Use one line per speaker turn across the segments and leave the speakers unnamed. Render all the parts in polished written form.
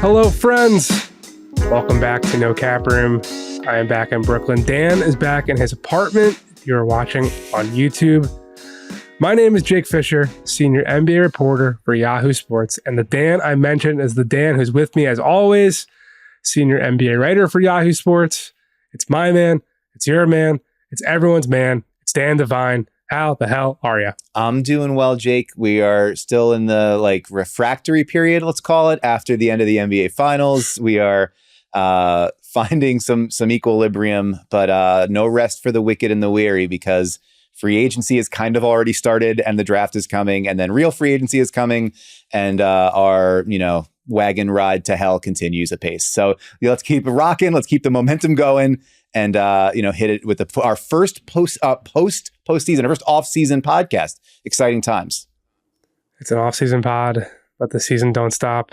Hello, friends. Welcome back to No Cap Room. I am back in Brooklyn. Dan is back in his apartment. If you are watching on YouTube. My name is Jake Fischer, senior NBA reporter for Yahoo Sports. And the Dan I mentioned is the Dan who's with me as always, senior NBA writer for Yahoo Sports. It's my man. It's your man. It's everyone's man. It's Dan Devine. How the hell are you?
I'm doing well, Jake. We are still in the refractory period, let's call it, after the end of the NBA Finals. We are finding some equilibrium, but no rest for the wicked and the weary, because free agency has kind of already started and the draft is coming, and then real free agency is coming, and our wagon ride to hell continues apace. So let's keep it rocking. Let's keep the momentum going. And hit it with our first postseason, our first off-season podcast. Exciting times.
It's an off-season pod, but the season don't stop.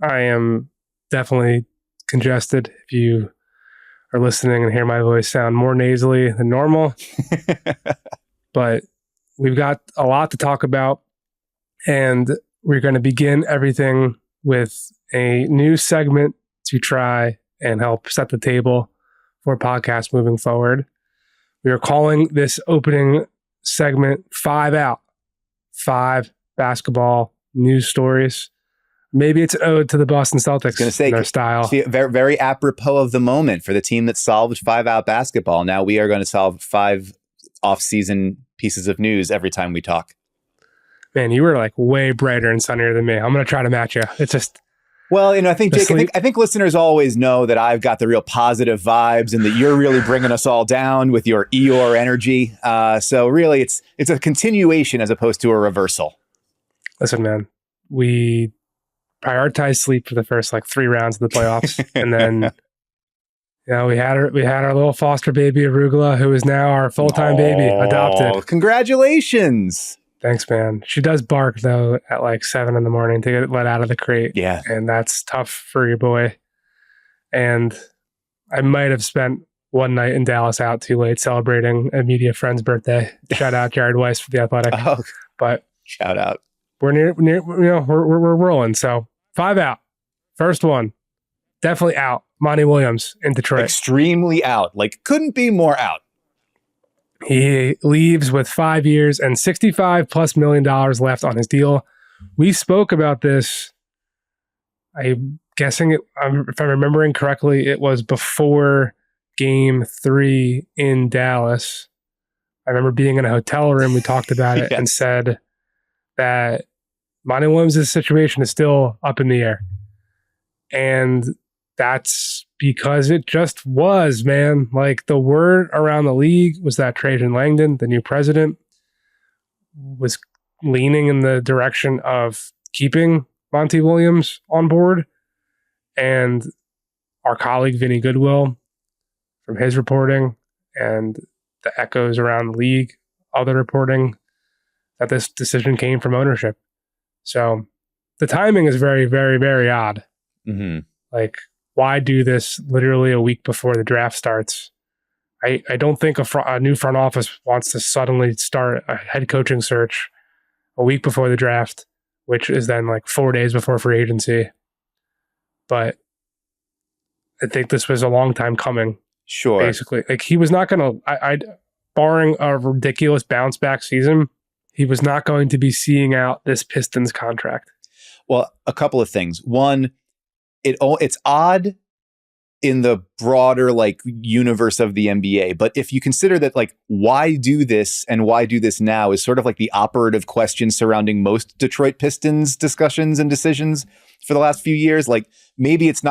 I am definitely congested. If you are listening and hear my voice sound more nasally than normal, but we've got a lot to talk about, and we're going to begin everything with a new segment to try and help set the table for podcast moving forward. We are calling this opening segment 5 Out. 5 basketball news stories. Maybe it's an ode to the Boston Celtics in their style.
Very, very apropos of the moment for the team that solved 5 Out basketball. Now we are going to solve 5 off-season pieces of news every time we talk.
Man, you were way brighter and sunnier than me. I'm going to try to match you. It's just...
Well, I think, Jake, I think listeners always know that I've got the real positive vibes and that you're really bringing us all down with your Eeyore energy. So really, it's a continuation as opposed to a reversal.
Listen, man, we prioritized sleep for the first 3 rounds of the playoffs. And then, we had our little foster baby, Arugula, who is now our full-time baby, adopted.
Congratulations.
Thanks, man. She does bark, though, at 7 in the morning to get let out of the crate.
Yeah.
And that's tough for your boy. And I might have spent one night in Dallas out too late celebrating a media friend's birthday. Shout out Jared Weiss for The Athletic.
Oh,
but
shout out.
We're we're rolling. So 5 out. First one, definitely out. Monty Williams in Detroit.
Extremely out. Couldn't be more out.
He leaves with 5 years and $65+ million left on his deal. We spoke about this. I'm guessing, if I'm remembering correctly, it was before Game 3 in Dallas. I remember being in a hotel room. We talked about it and said that Monty Williams' situation is still up in the air. And that's because it just was, man. The word around the league was that Trajan Langdon, the new president, was leaning in the direction of keeping Monty Williams on board. And our colleague Vinny Goodwill, from his reporting and the echoes around the league, other reporting, that this decision came from ownership. So the timing is very, very, very odd.
Mm-hmm.
Why do this literally a week before the draft starts? I don't think a new front office wants to suddenly start a head coaching search a week before the draft, which is then 4 days before free agency. But I think this was a long time coming.
Sure.
Basically, he was not going to, barring a ridiculous bounce back season, he was not going to be seeing out this Pistons contract.
Well, a couple of things. One, it's odd in the broader universe of the NBA, but if you consider that why do this and why do this now is sort of the operative question surrounding most Detroit Pistons discussions and decisions for the last few years, maybe it's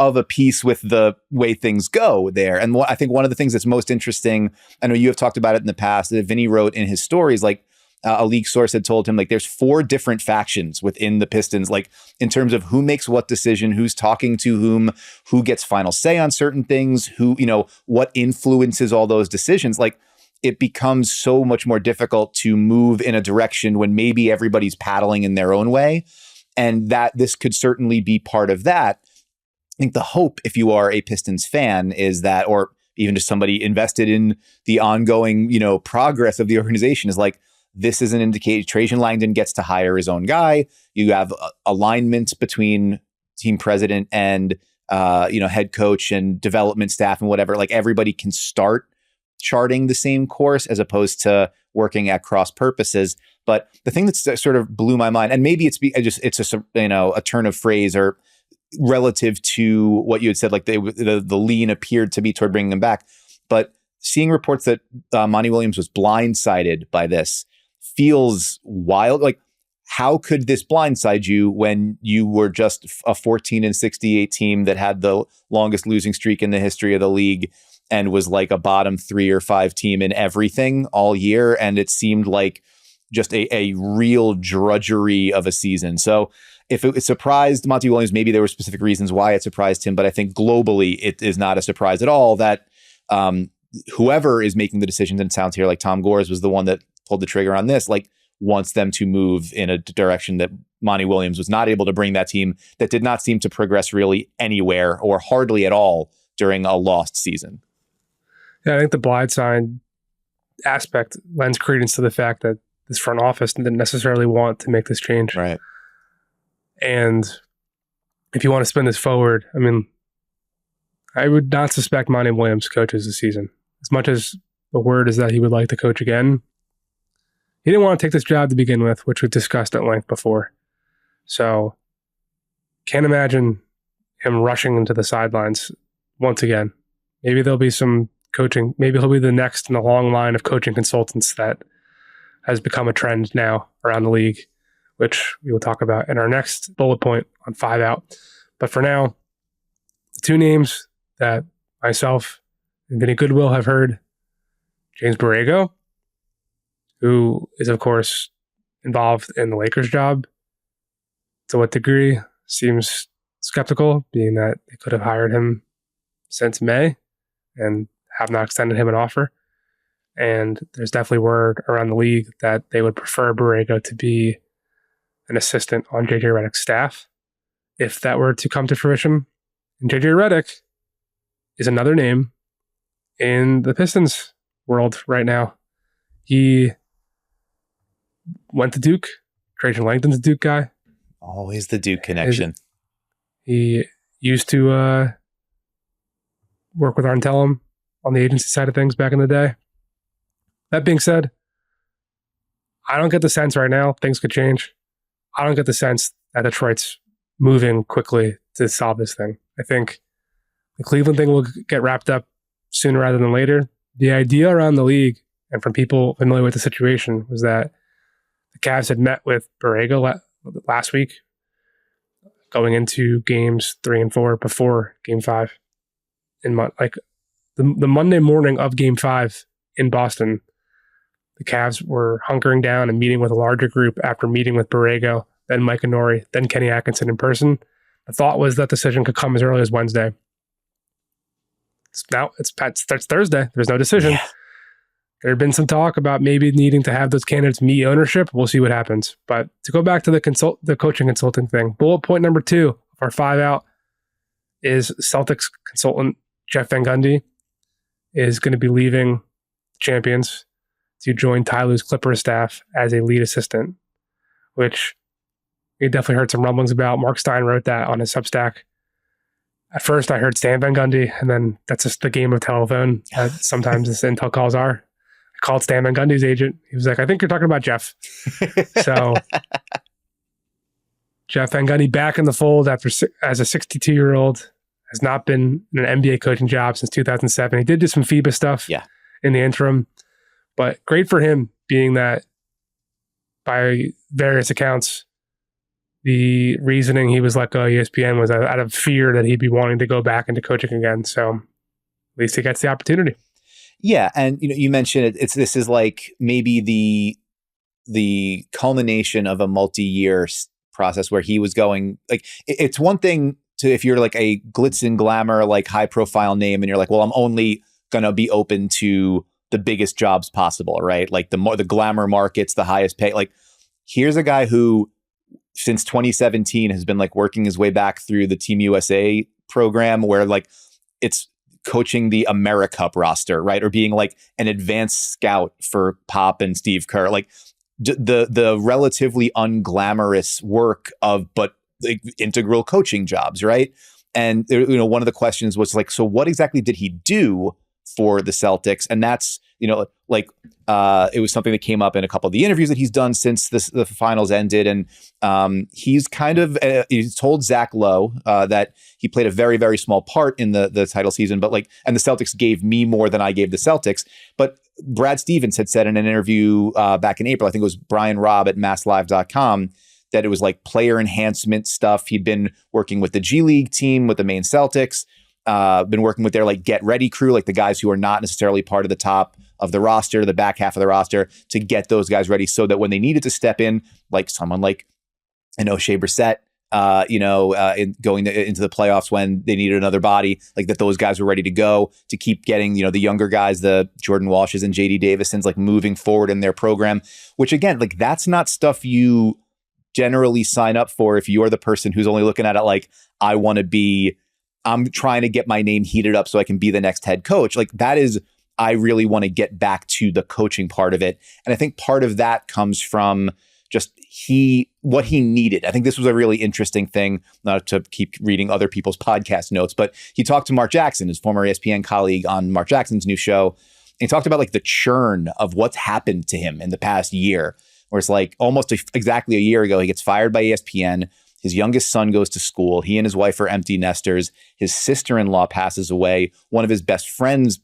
of a piece with the way things go there. And I think one of the things that's most interesting, I know you have talked about it in the past, that Vinny wrote in his stories, a league source had told him there's 4 different factions within the Pistons, in terms of who makes what decision, who's talking to whom, who gets final say on certain things, who, what influences all those decisions. It becomes so much more difficult to move in a direction when maybe everybody's paddling in their own way. And that this could certainly be part of that. I think the hope, if you are a Pistons fan, is that, or even just somebody invested in the ongoing, progress of the organization, is this is an indication Trajan Langdon gets to hire his own guy. You have alignment between team president and head coach and development staff and whatever, like everybody can start charting the same course as opposed to working at cross purposes. But the thing that sort of blew my mind, and maybe it's a turn of phrase or relative to what you had said, like the lean appeared to be toward bringing him back. But seeing reports that Monty Williams was blindsided by this feels wild. Like, how could this blindside you when you were just a 14-68 team that had the longest losing streak in the history of the league and was like a bottom 3 or 5 team in everything all year? And it seemed like just a real drudgery of a season. So if it surprised Monty Williams, maybe there were specific reasons why it surprised him. But I think globally, it is not a surprise at all that whoever is making the decisions, and it sounds here like Tom Gores was the one that pulled the trigger on this, like wants them to move in a direction that Monty Williams was not able to bring that team that did not seem to progress really anywhere or hardly at all during a lost season.
Yeah, I think the blindside aspect lends credence to the fact that this front office didn't necessarily want to make this change.
Right.
And if you want to spin this forward, I mean, I would not suspect Monty Williams coaches this season. As much as the word is that he would like to coach again, he didn't want to take this job to begin with, which we've discussed at length before. So can't imagine him rushing into the sidelines once again. Maybe there'll be some coaching. Maybe he'll be the next in the long line of coaching consultants that has become a trend now around the league, which we will talk about in our next bullet point on 5 Out. But for now, the 2 names that myself and Vinny Goodwill have heard: James Borrego, who is, of course, involved in the Lakers job. To what degree? Seems skeptical, being that they could have hired him since May and have not extended him an offer. And there's definitely word around the league that they would prefer Borrego to be an assistant on JJ Redick's staff, if that were to come to fruition. And JJ Redick is another name in the Pistons world right now. He went to Duke. Trajan Langton's a Duke guy.
Always the Duke connection.
He used to work with Arntellum on the agency side of things back in the day. That being said, I don't get the sense right now, things could change. I don't get the sense that Detroit's moving quickly to solve this thing. I think the Cleveland thing will get wrapped up sooner rather than later. The idea around the league and from people familiar with the situation was that the Cavs had met with Borrego last week, going into games 3 and 4 before game 5. The Monday morning of game 5 in Boston, the Cavs were hunkering down and meeting with a larger group after meeting with Borrego, then Mike Inori, then Kenny Atkinson in person. The thought was that decision could come as early as Wednesday. It's Thursday. There's no decision. Yeah. There had been some talk about maybe needing to have those candidates meet ownership. We'll see what happens. But to go back to the coaching consulting thing, bullet point number 2 of our 5 Out is Celtics consultant Jeff Van Gundy is going to be leaving Champions to join Ty Lue's Clippers staff as a lead assistant, which we definitely heard some rumblings about. Mark Stein wrote that on his Substack. At first, I heard Stan Van Gundy, and then that's just the game of telephone that sometimes this intel calls are. I called Stan Van Gundy's agent. He was like, I think you're talking about Jeff. So Jeff Van Gundy back in the fold as a 62-year-old, has not been in an NBA coaching job since 2007. He did do some FIBA stuff in the interim, but great for him, being that by various accounts, the reasoning he was let go of ESPN was out of fear that he'd be wanting to go back into coaching again. So at least he gets the opportunity.
Yeah, and you mentioned this is like maybe the culmination of a multi-year process where he was going, like, it's one thing to, if you're like a glitz and glamour, like high profile name, and you're like, well, I'm only gonna be open to the biggest jobs possible, right? Like the glamour markets, the highest pay. Like, here's a guy who since 2017 has been like working his way back through the Team USA program, where like it's coaching the AmeriCup roster, right? Or being like an advanced scout for Pop and Steve Kerr, like the relatively unglamorous work of, but like integral coaching jobs, right? And one of the questions was like, so what exactly did he do for the Celtics? And that's, it was something that came up in a couple of the interviews that he's done since the finals ended. And he's he's told Zach Lowe that he played a very, very small part in the title season, but and the Celtics gave me more than I gave the Celtics. But Brad Stevens had said in an interview back in April, I think it was Brian Robb at MassLive.com, that it was like player enhancement stuff. He'd been working with the G League team, with the Maine Celtics, been working with their get ready crew, like the guys who are not necessarily part of the top of the roster, the back half of the roster, to get those guys ready so that when they needed to step in, like someone like an O'Shea Brissett, into the playoffs when they needed another body, like that those guys were ready to go, to keep getting, the younger guys, the Jordan Walshes and JD Davisons, moving forward in their program, which again, that's not stuff you generally sign up for if you're the person who's only looking at it I'm trying to get my name heated up so I can be the next head coach. That is, I really want to get back to the coaching part of it. And I think part of that comes from just what he needed. I think this was a really interesting thing, not to keep reading other people's podcast notes, but he talked to Mark Jackson, his former ESPN colleague, on Mark Jackson's new show. And he talked about the churn of what's happened to him in the past year, where it's almost exactly a year ago, he gets fired by ESPN. His youngest son goes to school. He and his wife are empty nesters. His sister-in-law passes away. One of his best friends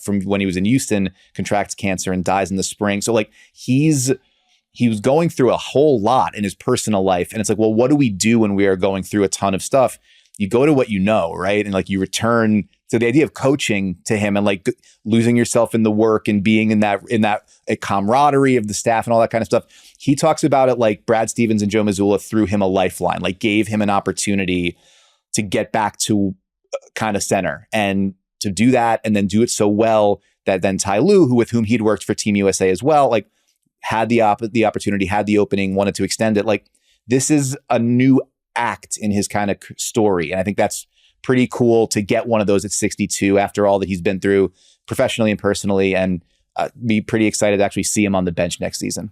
from when he was in Houston contracts cancer and dies in the spring. So he was going through a whole lot in his personal life. And it's well, what do we do when we are going through a ton of stuff? You go to what you know, right? And you return to the idea of coaching to him and losing yourself in the work and being in that a camaraderie of the staff and all that kind of stuff. He talks about it Brad Stevens and Joe Mazzulla threw him a lifeline, gave him an opportunity to get back to kind of center, and to do that and then do it so well that then Ty Lue, with whom he'd worked for Team USA as well, had the opportunity, had the opening, wanted to extend it. This is a new act in his kind of story. And I think that's pretty cool to get one of those at 62 after all that he's been through professionally and personally, and be pretty excited to actually see him on the bench next season.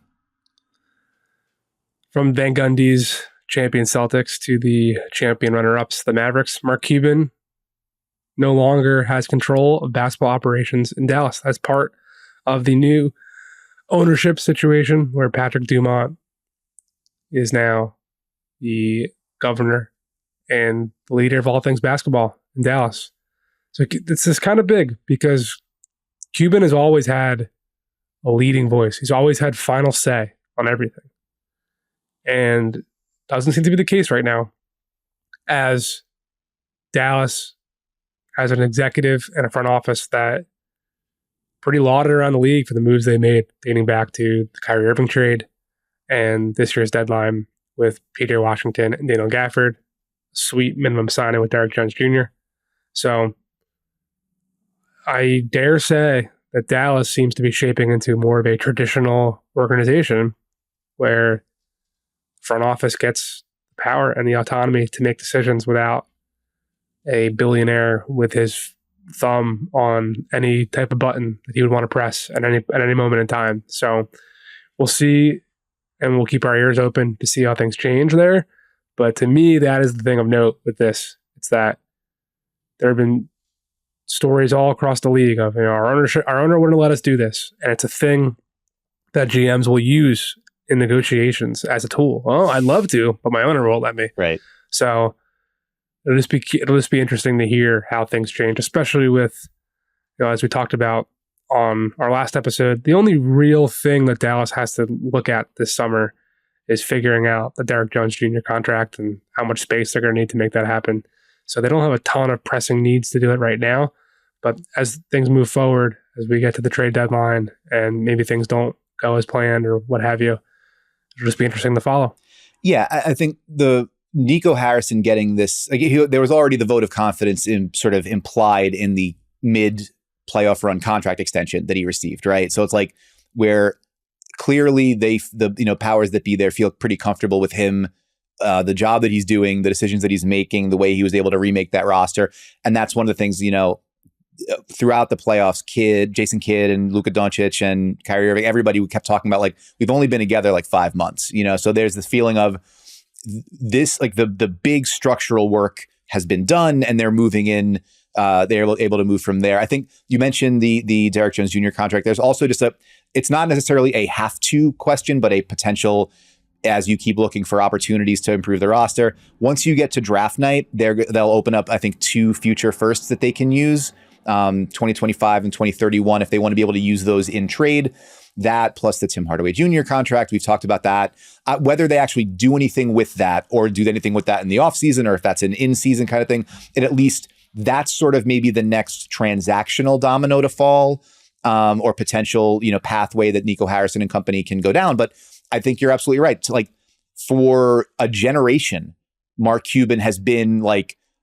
From Van Gundy's champion Celtics to the champion runner-ups, the Mavericks, Mark Cuban no longer has control of basketball operations in Dallas. That's part of the new ownership situation where Patrick Dumont is now the governor and the leader of all things basketball in Dallas. So this is kind of big because Cuban has always had a leading voice. He's always had final say on everything. And doesn't seem to be the case right now, as Dallas has an executive and a front office that pretty lauded around the league for the moves they made, dating back to the Kyrie Irving trade and this year's deadline with Peter Washington and Daniel Gafford, sweet minimum signing with Derek Jones Jr. So I dare say that Dallas seems to be shaping into more of a traditional organization where front office gets the power and the autonomy to make decisions without a billionaire with his thumb on any type of button that he would want to press at any moment in time. So we'll see, and we'll keep our ears open to see how things change there. But to me, that is the thing of note with this. It's that there have been stories all across the league of, our owner wouldn't let us do this. And it's a thing that GMs will use in negotiations as a tool. Well, I'd love to, but my owner won't let me.
Right.
So it'll just be interesting to hear how things change, especially with, as we talked about on our last episode, the only real thing that Dallas has to look at this summer is figuring out the Derek Jones Jr. contract and how much space they're going to need to make that happen. So they don't have a ton of pressing needs to do it right now. But as things move forward, as we get to the trade deadline and maybe things don't go as planned or what have you, it'll just be interesting to follow.
Yeah, I think the Nico Harrison getting this, there was already the vote of confidence sort of implied in the mid playoff run contract extension that he received, right? So it's where clearly the powers that be there feel pretty comfortable with him, the job that he's doing, the decisions that he's making, the way he was able to remake that roster. And that's one of the things, throughout the playoffs, Jason Kidd and Luka Doncic and Kyrie Irving, everybody kept talking about we've only been together 5 months, so there's this feeling of this, like the big structural work has been done, and they're moving in. They're able to move from there. I think you mentioned the Derrick Jones Jr. contract. There's also just it's not necessarily a have to question, but a potential as you keep looking for opportunities to improve the roster. Once you get to draft night, they'll open up, I think, 2 future firsts that they can use, 2025 and 2031, if they want to be able to use those in trade. That plus the Tim Hardaway Jr. contract. We've talked about that. Whether they actually do anything with that or do anything with that in the offseason, or if that's an in-season kind of thing, it at least that's sort of maybe the next transactional domino to fall, or potential, pathway that Nico Harrison and company can go down. But I think you're absolutely right. Like, for a generation, Mark Cuban has been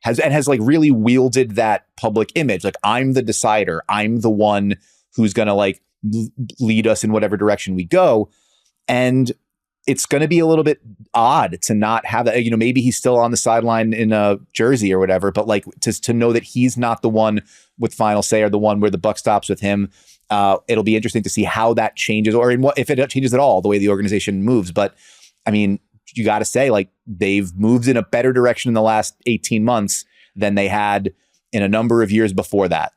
has really wielded that public image. Like, I'm the decider. I'm the one who's going to lead us in whatever direction we go. And it's going to be a little bit odd to not have that. Maybe he's still on the sideline in a jersey or whatever, but to know that he's not the one with final say, or the one where the buck stops with him. It'll be interesting to see how that changes, or if it changes at all, the way the organization moves. But I mean, you got to say, they've moved in a better direction in the last 18 months than they had in a number of years before that,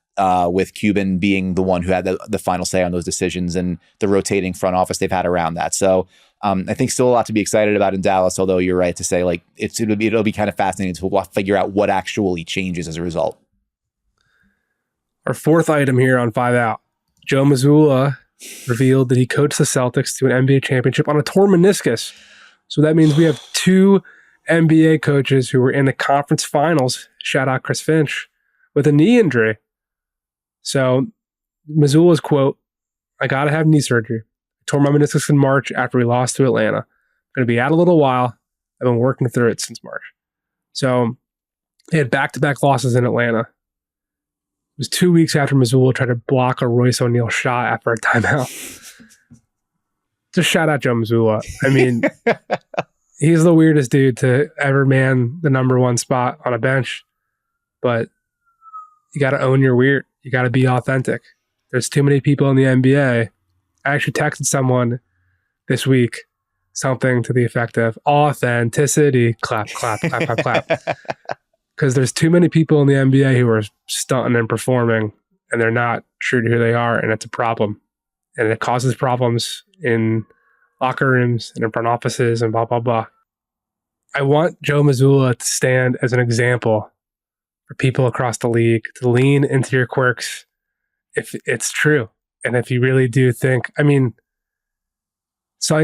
with Cuban being the one who had the final say on those decisions, and the rotating front office they've had around that. So I think still a lot to be excited about in Dallas, although you're right to say it'll be kind of fascinating to figure out what actually changes as a result.
Our fourth item here on 5 Out. Joe Mazzulla revealed that he coached the Celtics to an NBA championship on a torn meniscus. So that means we have 2 NBA coaches who were in the conference finals, shout out Chris Finch, with a knee injury. So Mazzulla's quote, "I got to have knee surgery. I tore my meniscus in March after we lost to Atlanta. I'm going to be out a little while. I've been working through it since March." So they had back-to-back losses in Atlanta. It was 2 weeks after Mazzulla tried to block a Royce O'Neal shot after a timeout. Just shout out Joe Mazzulla. I mean, he's the weirdest dude to ever man the number 1 spot on a bench. But you got to own your weird. You got to be authentic. There's too many people in the NBA. I actually texted someone this week something to the effect of authenticity. Clap, clap, clap, clap, clap. Because there's too many people in the NBA who are stunting and performing, and they're not true to who they are, and it's a problem. And it causes problems in locker rooms and in front offices and blah, blah, blah. I want Joe Mazzulla to stand as an example for people across the league to lean into your quirks if it's true. And if you really do think,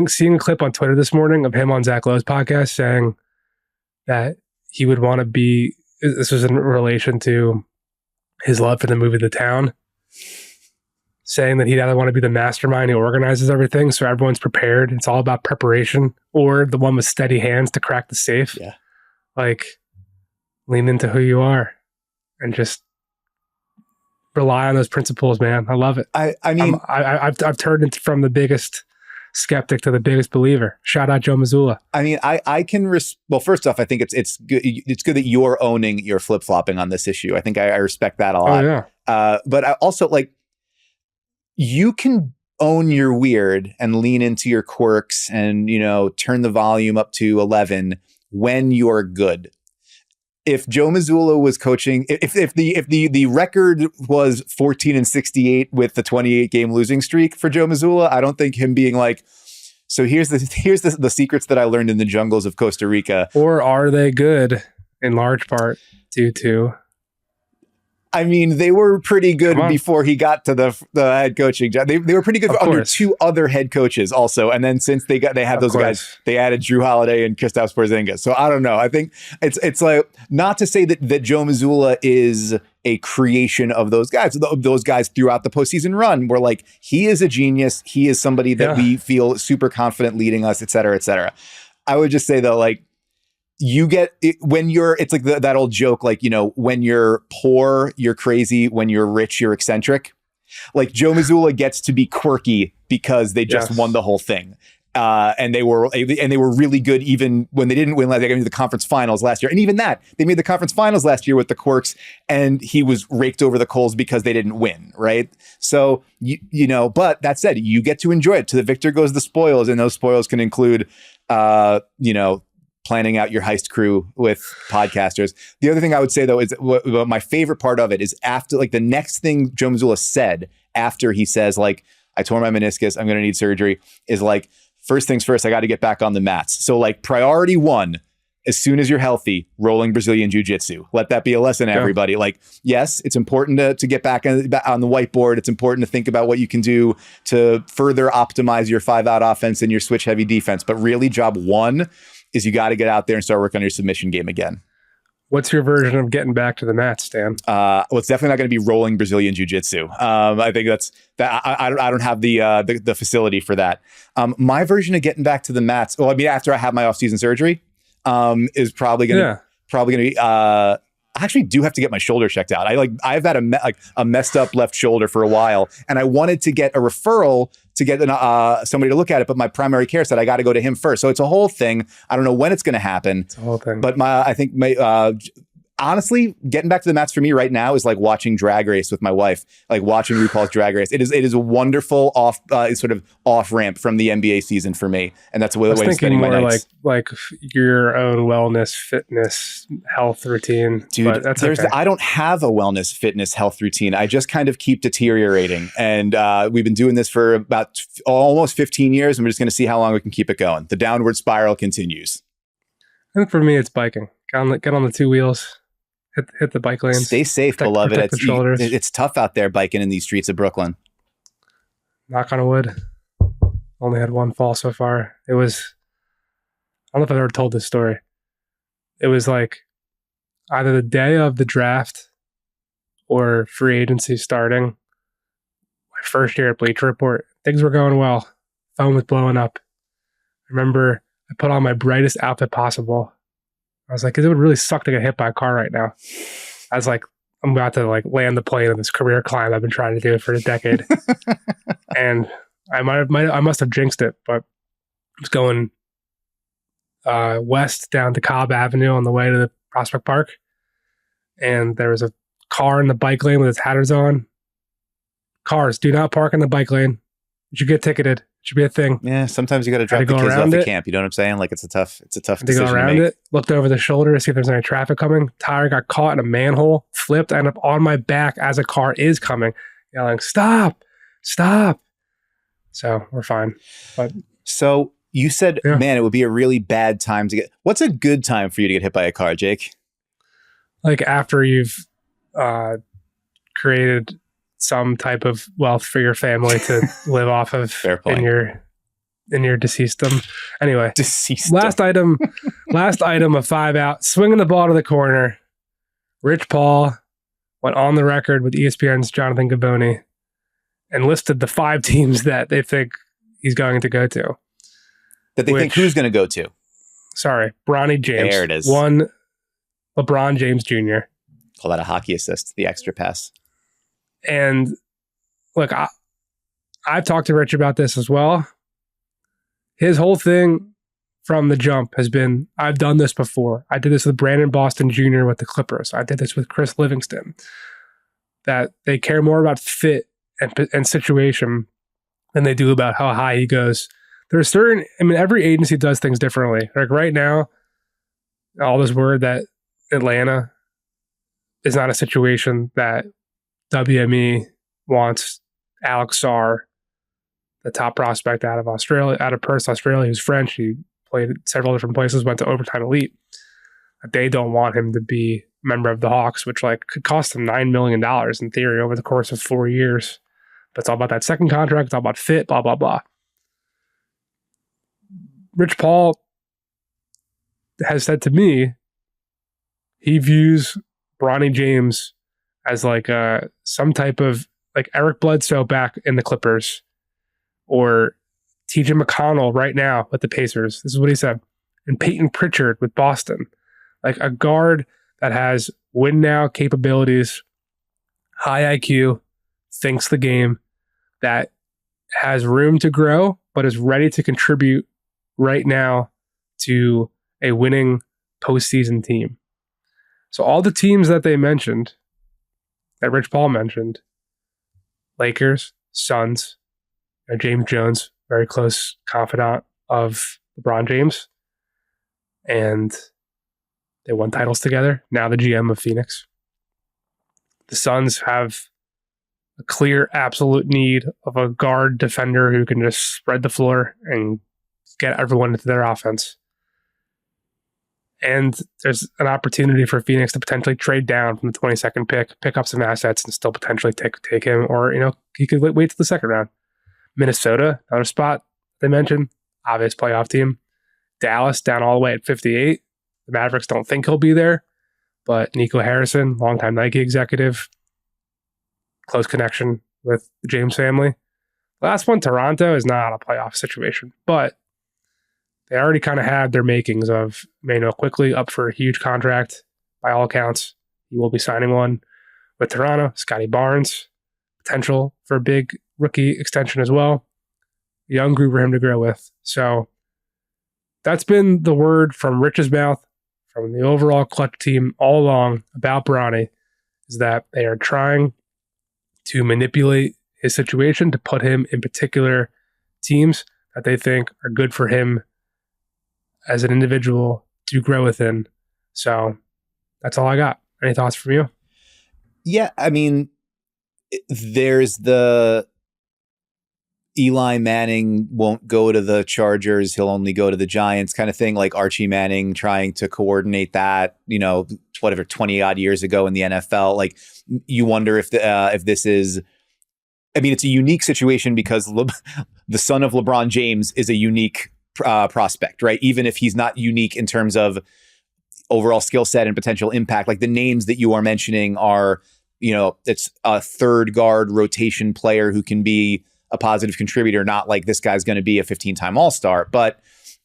seeing a clip on Twitter this morning of him on Zach Lowe's podcast saying that he would want to be, this was in relation to his love for the movie The Town, saying that he'd either want to be the mastermind who organizes everything so everyone's prepared. It's all about preparation, or the one with steady hands to crack the safe.
Yeah.
Lean into who you are and just rely on those principles, man. I love it. I've turned from the biggest skeptic to the biggest believer. Shout out Joe Mazzulla.
I can well, first off, I think it's good. It's good that you're owning your flip-flopping on this issue. I think I respect that a lot.
Oh, yeah.
But I also you can own your weird and lean into your quirks and, turn the volume up to 11 when you're good. If Joe Mazzulla was coaching, if the record was 14-68 with the 28 game losing streak for Joe Mazzulla, I don't think him being so here's the secrets that I learned in the jungles of Costa Rica.
Or are they good in large part due to?
They were pretty good before he got to the head coaching job. They were pretty good under 2 other head coaches also. And then since they had those guys, they added Drew Holiday and Kristaps Porzingis. So I don't know. I think it's not to say that Joe Mazzulla is a creation of those guys throughout the postseason run, where he is a genius. He is somebody that we feel super confident leading us, et cetera, et cetera. I would just say though, you get it when it's that old joke, when you're poor, you're crazy. When you're rich, you're eccentric. Joe Mazzulla gets to be quirky because they just won the whole thing. And they were really good even when they didn't win. They got into the conference finals last year. And even that, they made the conference finals last year with the quirks, and he was raked over the coals because they didn't win. Right. So, but that said, you get to enjoy it. To the victor goes the spoils, and those spoils can include, planning out your heist crew with podcasters. The other thing I would say though is my favorite part of it is after like the next thing Joe Mazzulla said after he says like, I tore my meniscus, I'm going to need surgery, is like, first things first, I got to get back on the mats. So like priority one, as soon as you're healthy, rolling Brazilian Jiu-Jitsu. Let that be a lesson to everybody. Like, yes, it's important to get back on the whiteboard. It's important to think about what you can do to further optimize your 5-out offense and your switch heavy defense. But really, job one is you got to get out there and start working on your submission game again.
What's your version of getting back to the mat, Stan?
Well, it's definitely not going to be rolling Brazilian Jiu-Jitsu. I think that's that. I don't have the facility for that. My version of getting back to the mats. Well, I mean, after I have my off-season surgery, is probably going to be. I actually do have to get my shoulder checked out. I've had a messed up left shoulder for a while, and I wanted to get a referral to get somebody to look at it, but my primary care said I got to go to him first. So it's a whole thing. I don't know when it's going to happen.
It's a whole thing.
But I think honestly, getting back to the mats for me right now is like watching Drag Race with my wife, like watching RuPaul's Drag Race. It is a wonderful sort of off ramp from the NBA season for me, and that's the way I'm spending my nights.
Like your own wellness, fitness, health routine.
Dude,
but that's okay.
I don't have a wellness, fitness, health routine. I just kind of keep deteriorating, and we've been doing this for about almost 15 years, and we're just going to see how long we can keep it going. The downward spiral continues.
I think for me, it's biking. Get on the two wheels. Hit the bike lanes.
Stay safe, beloved. It's tough out there biking in these streets of Brooklyn.
Knock on wood. Only had one fall so far. It was, I don't know if I've ever told this story. It was like either the day of the draft or free agency starting. My first year at Bleacher Report, things were going well. Phone was blowing up. I remember I put on my brightest outfit possible. I was like, it would really suck to get hit by a car right now. I was like, I'm about to like land the plane on this career climb I've been trying to do for a decade. And I must have jinxed it, but I was going west down to Cobb Avenue on the way to the Prospect Park. And there was a car in the bike lane with its hazards on. Cars, do not park in the bike lane. You should get ticketed. Should be a thing.
Yeah, sometimes you got to drop the kids off at camp. You know what I'm saying? Like it's a tough decision
to go around it. Looked over the shoulder to see if there's any traffic coming. Tire got caught in a manhole, flipped, ended up on my back as a car is coming, yelling, "Stop! Stop!" So we're fine. But
so you said, man, it would be a really bad time to get. What's a good time for you to get hit by a car, Jake? Like
after you've created some type of wealth for your family to live off of in your deceasedom. Anyway, last item of 5 out, swinging the ball to the corner. Rich Paul went on the record with ESPN's Jonathan Gaboni and listed the 5 teams that they think he's going to go to.
That they think who's going to go to?
Sorry, Bronny James.
There it is.
One, LeBron James Jr.
Call that a hockey assist, the extra pass.
And look, I've talked to Rich about this as well. His whole thing from the jump has been, I've done this before. I did this with Brandon Boston Jr. with the Clippers. I did this with Chris Livingston. That they care more about fit and situation than they do about how high he goes. There's certain, every agency does things differently. Like right now, all this word that Atlanta is not a situation that WME wants Alex Sarr, the top prospect out of Perth, Australia, who's French. He played at several different places, went to overtime elite. They don't want him to be a member of the Hawks, which could cost him $9 million in theory over the course of 4 years. But it's all about that second contract. It's all about fit, blah, blah, blah. Rich Paul has said to me, he views Bronny James as some type of Eric Bledsoe back in the Clippers or TJ McConnell right now with the Pacers. This is what he said. And Peyton Pritchard with Boston. Like a guard that has win now capabilities, high IQ, thinks the game, that has room to grow, but is ready to contribute right now to a winning postseason team. So all the teams that they mentioned, that Rich Paul mentioned, Lakers, Suns, James Jones, very close confidant of LeBron James, and they won titles together. Now the GM of Phoenix. The Suns have a clear, absolute need of a guard defender who can just spread the floor and get everyone into their offense. And there's an opportunity for Phoenix to potentially trade down from the 22nd pick up some assets, and still potentially take him, or he could wait till the second round. Minnesota, another spot they mentioned, obvious playoff team. Dallas down all the way at 58. The Mavericks don't think he'll be there, but Nico Harrison, longtime Nike executive, close connection with the James family. The last one, Toronto, is not a playoff situation, but they already kind of had their makings of Emmanuel Quickly up for a huge contract. By all accounts, he will be signing one with Toronto. Scotty Barnes, potential for a big rookie extension as well. A young group for him to grow with. So that's been the word from Rich's mouth, from the overall Clutch team all along about Bronny, is that they are trying to manipulate his situation to put him in particular teams that they think are good for him as an individual to grow within. So that's all I got. Any thoughts from you?
Yeah, I mean, there's the Eli Manning won't go to the Chargers, he'll only go to the Giants kind of thing, like Archie Manning trying to coordinate that, 20 odd years ago in the NFL. Like, you wonder if this is, I mean, it's a unique situation because the son of LeBron James is a unique prospect, right? Even if he's not unique in terms of overall skill set and potential impact, like the names that you are mentioning are, it's a third guard rotation player who can be a positive contributor, not like this guy's going to be a 15-time All-Star, but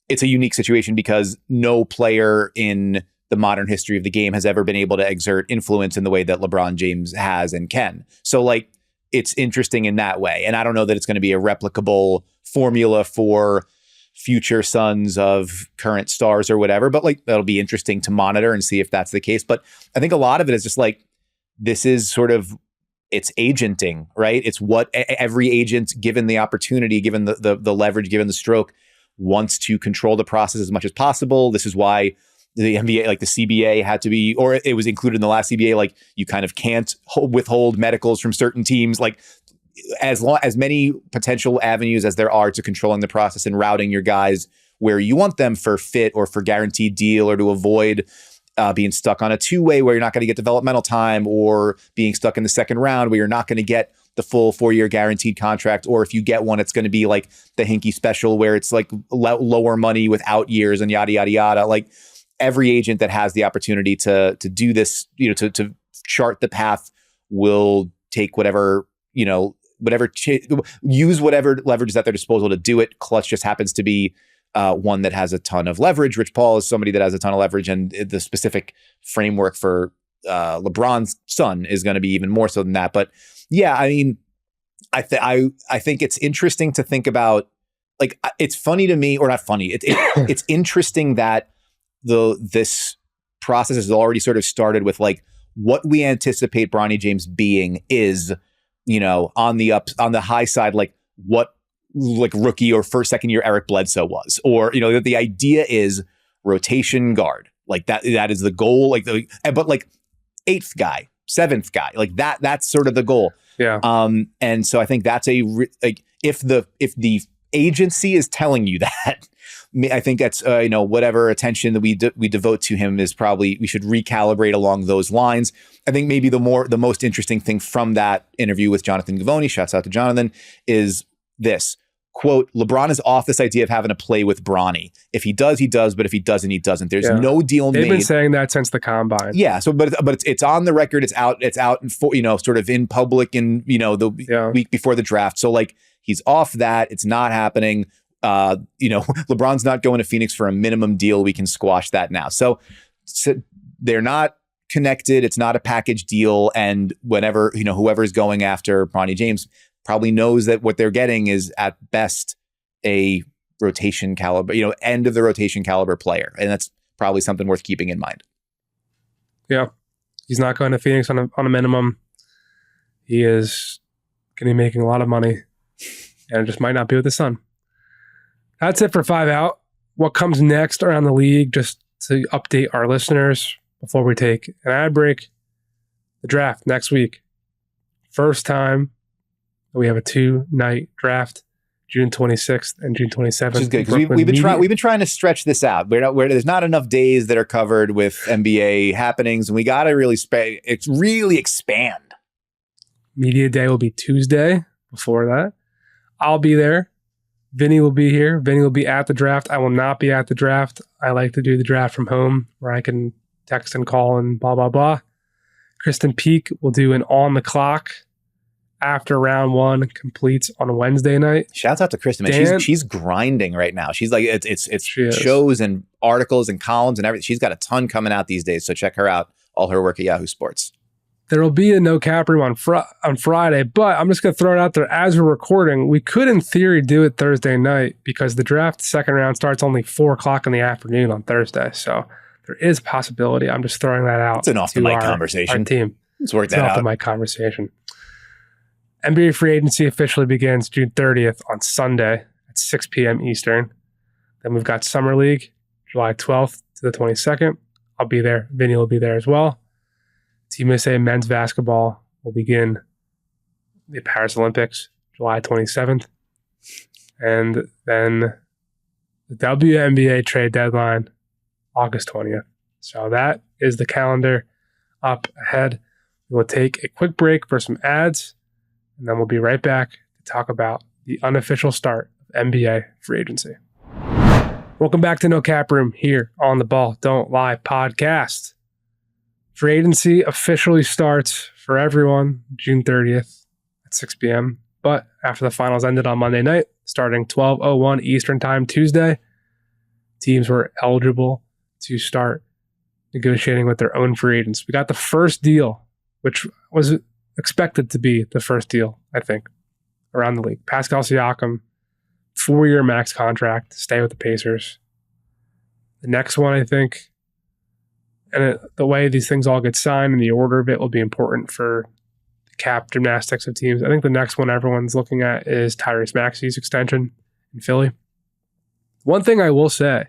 it's a unique situation because no player in the modern history of the game has ever been able to exert influence in the way that LeBron James has and can. So like, it's interesting in that way. And I don't know that it's going to be a replicable formula for future sons of current stars or whatever, but like, that'll be interesting to monitor and see if that's the case. But I think a lot of it is just like, this is sort of, it's agenting, right? It's what every agent, given the opportunity, given the leverage, given the stroke, wants to control the process as much as possible. This is why the NBA, like the CBA had to be, or it was included in the last CBA, like you kind of can't withhold medicals from certain teams. Like, as many potential avenues as there are to controlling the process and routing your guys where you want them for fit or for guaranteed deal, or to avoid being stuck on a two-way where you're not going to get developmental time, or being stuck in the second round where you're not going to get the full 4-year guaranteed contract, or if you get one, it's going to be like the Hinkie special where it's like lower money without years and yada, yada, yada. Like, every agent that has the opportunity to do this, to chart the path, will take use whatever leverage is at their disposal to do it. Clutch just happens to be one that has a ton of leverage. Rich Paul is somebody that has a ton of leverage, and the specific framework for LeBron's son is going to be even more so than that. But yeah, I mean, I think it's interesting to think about. Like, it's funny to me, or not funny. It's interesting that this process has already sort of started with like what we anticipate Bronny James being is, on the high side, like what like rookie or second year Eric Bledsoe was, or that the idea is rotation guard, like that is the goal, like but like 8th guy, 7th guy, like that's sort of the goal.
Yeah.
And so I think that's if the agency is telling you that, I think that's whatever attention that we devote to him is probably, we should recalibrate along those lines. I think maybe the most interesting thing from that interview with Jonathan Givony, shouts out to Jonathan, is this quote: LeBron is off this idea of having to play with Bronny. If he does, he does, but if he doesn't, he doesn't. There's no deal made.
They've been saying that since the combine.
Yeah. So, but it's on the record. It's out in, sort of in public in, the week before the draft. So like, he's off that. It's not happening. LeBron's not going to Phoenix for a minimum deal. We can squash that now. So they're not connected. It's not a package deal. And whenever, whoever's going after Bronny James probably knows that what they're getting is at best a rotation caliber, end of the rotation caliber player. And that's probably something worth keeping in mind.
Yeah. He's not going to Phoenix on a minimum. He is going to be making a lot of money, and it just might not be with his son. That's it for 5 Out. What comes next around the league, just to update our listeners before we take an ad break. The draft next week. First time we have a 2-night draft, June 26th and June 27th.
Which is good because we've been trying to stretch this out. There's not enough days that are covered with NBA happenings, and we got to really expand.
Media day will be Tuesday. Before that, I'll be there. Vinny will be here. Vinny will be at the draft. I will not be at the draft. I like to do the draft from home where I can text and call and blah, blah, blah. Kristen Peak will do an on the clock after round 1 completes on Wednesday night.
Shouts out to Kristen, man. She's grinding right now. She's like, it's shows and articles and columns and everything. She's got a ton coming out these days. So check her out. All her work at Yahoo Sports.
There will be a no cap room on Friday, but I'm just going to throw it out there as we're recording. We could, in theory, do it Thursday night because the draft second round starts only 4 o'clock in the afternoon on Thursday. So there is a possibility. I'm just throwing that out.
It's an off the mic conversation.
Our team.
Let's work that out.
Off the mic conversation. NBA free agency officially begins June 30th on Sunday at 6 p.m. Eastern. Then we've got Summer League, July 12th to the 22nd. I'll be there. Vinny will be there as well. Team USA men's basketball will begin the Paris Olympics, July 27th. And then the WNBA trade deadline, August 20th. So that is the calendar up ahead. We will take a quick break for some ads, and then we'll be right back to talk about the unofficial start of NBA free agency. Welcome back to No Cap Room here on the Ball Don't Lie podcast. Free agency officially starts for everyone June 30th at 6 p.m. But after the finals ended on Monday night, starting 12:01 Eastern Time Tuesday, teams were eligible to start negotiating with their own free agents. We got the first deal, which was expected to be the first deal, I think, around the league. Pascal Siakam, 4-year max contract to stay with the Pacers. The next one, I think, and the way these things all get signed and the order of it will be important for the cap gymnastics of teams. I think the next one everyone's looking at is Tyrese Maxey's extension in Philly. One thing I will say,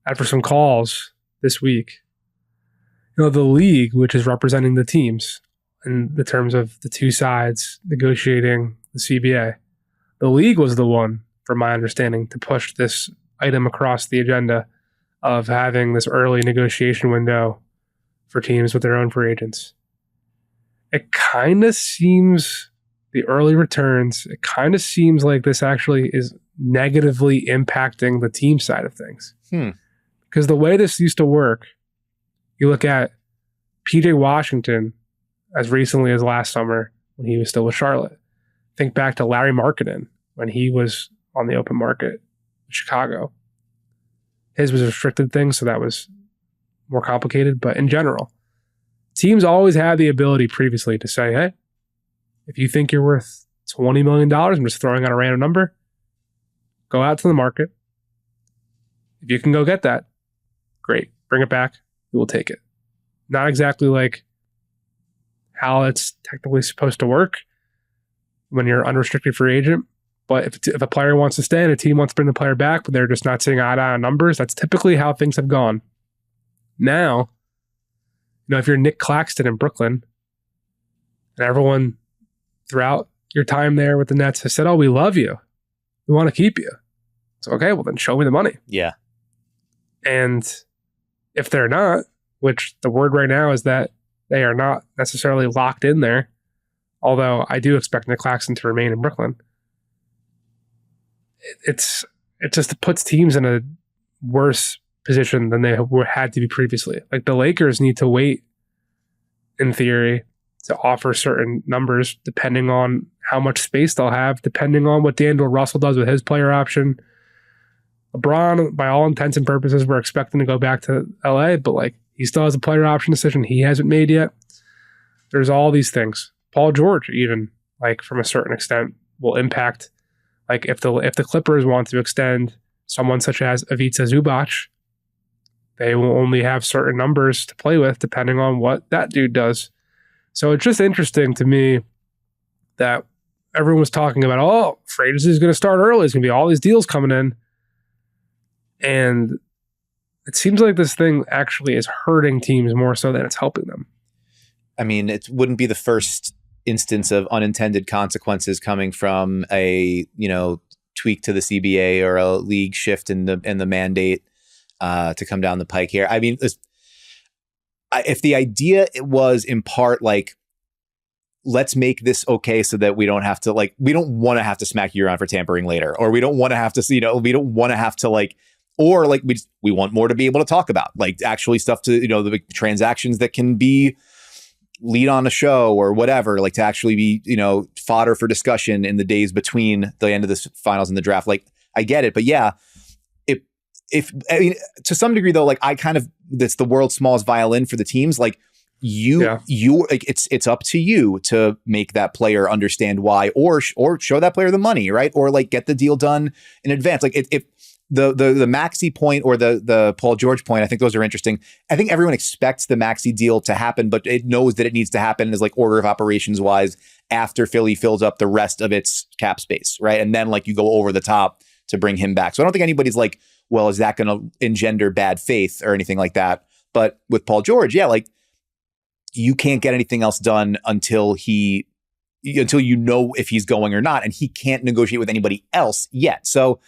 after some calls this week, the league, which is representing the teams in the terms of the two sides negotiating the CBA, the league was the one, from my understanding, to push this item across the agenda of having this early negotiation window for teams with their own free agents. It kind of seems, the early returns, it kind of seems like this actually is negatively impacting the team side of things. Because the way this used to work, you look at PJ Washington as recently as last summer when he was still with Charlotte. Think back to Larry Markkinen when he was on the open market in Chicago. His was a restricted thing, so that was more complicated. But in general, teams always had the ability previously to say, hey, if you think you're worth $20 million, I'm just throwing out a random number, go out to the market. If you can go get that, great. Bring it back. We will take it. Not exactly like how it's technically supposed to work when you're unrestricted free agent. But if a player wants to stay and a team wants to bring the player back, but they're just not seeing eye to eye on numbers, that's typically how things have gone. Now, if you're Nick Claxton in Brooklyn, and everyone throughout your time there with the Nets has said, oh, we love you. We want to keep you. So, okay, well then show me the money.
Yeah.
And if they're not, which the word right now is that they are not necessarily locked in there, although I do expect Nick Claxton to remain in Brooklyn, it just puts teams in a worse position than they had to be previously. Like the Lakers need to wait, in theory, to offer certain numbers depending on how much space they'll have, depending on what D'Angelo Russell does with his player option. LeBron, by all intents and purposes, we're expecting to go back to LA, but he still has a player option decision he hasn't made yet. There's all these things. Paul George, even, from a certain extent, will impact. If the Clippers want to extend someone such as Ivica Zubac, they will only have certain numbers to play with depending on what that dude does. So it's just interesting to me that everyone was talking about, free agency is going to start early. There's going to be all these deals coming in. And it seems like this thing actually is hurting teams more so than it's helping them.
I mean, it wouldn't be the first instance of unintended consequences coming from a, tweak to the CBA or a league shift in the mandate to come down the pike here. I mean, if the idea was in part like, let's make this okay so that we don't have to we don't want to have to smack you around for tampering later, or we don't want to have to, we don't want to have to we want more to be able to talk about, actually stuff to, the transactions that can be lead on a show or whatever, to actually be, fodder for discussion in the days between the end of the finals and the draft. I get it, but yeah, if I mean, to some degree though, that's the world's smallest violin for the teams. It's up to you to make that player understand why, or show that player the money, right? Or get the deal done in advance. If the Maxey point or the Paul George point, I think those are interesting. I think everyone expects the Maxey deal to happen, but it knows that it needs to happen as order of operations wise after Philly fills up the rest of its cap space, right? And then you go over the top to bring him back. So I don't think anybody's well, is that going to engender bad faith or anything like that? But with Paul George, yeah, you can't get anything else done until you know if he's going or not, and he can't negotiate with anybody else yet. So,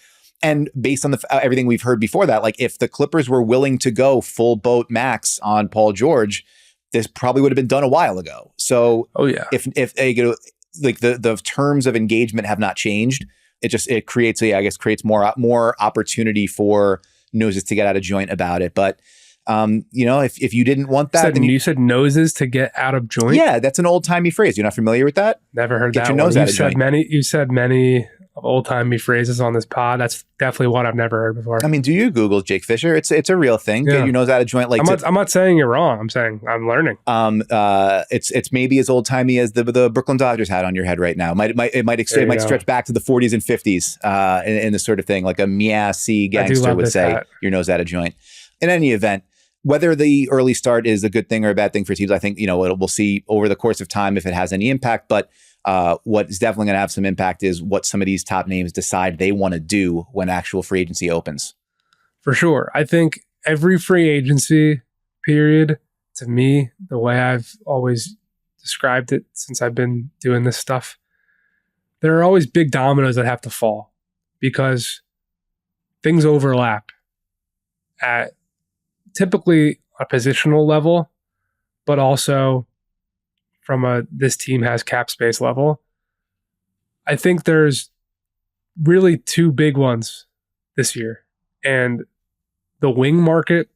and based on everything we've heard before that, if the Clippers were willing to go full boat max on Paul George, this probably would have been done a while ago. So, if the terms of engagement have not changed, it creates more opportunity for noses to get out of joint about it. But if you didn't want that,
then you said noses to get out of joint.
Yeah, that's an old timey phrase. You're not familiar with that?
Never heard
get
that.
Your nose out of joint.
You said many old timey phrases on this pod. That's definitely one I've never heard before.
I mean, do you Google Jake Fisher? It's a real thing. Yeah. Get your nose out of joint.
I'm not saying you're wrong. I'm saying I'm learning.
It's maybe as old timey as the Brooklyn Dodgers had on your head right now. It might stretch back to the 40s and 50s in this sort of thing, like a Mia-C gangster would say, your nose out of joint. In any event, whether the early start is a good thing or a bad thing for teams, I think we'll see over the course of time if it has any impact. But what is definitely going to have some impact is what some of these top names decide they want to do when actual free agency opens.
For sure. I think every free agency period, to me, the way I've always described it since I've been doing this stuff, there are always big dominoes that have to fall because things overlap at typically a positional level, but also from this team has cap space level. I think there's really two big ones this year. And the wing market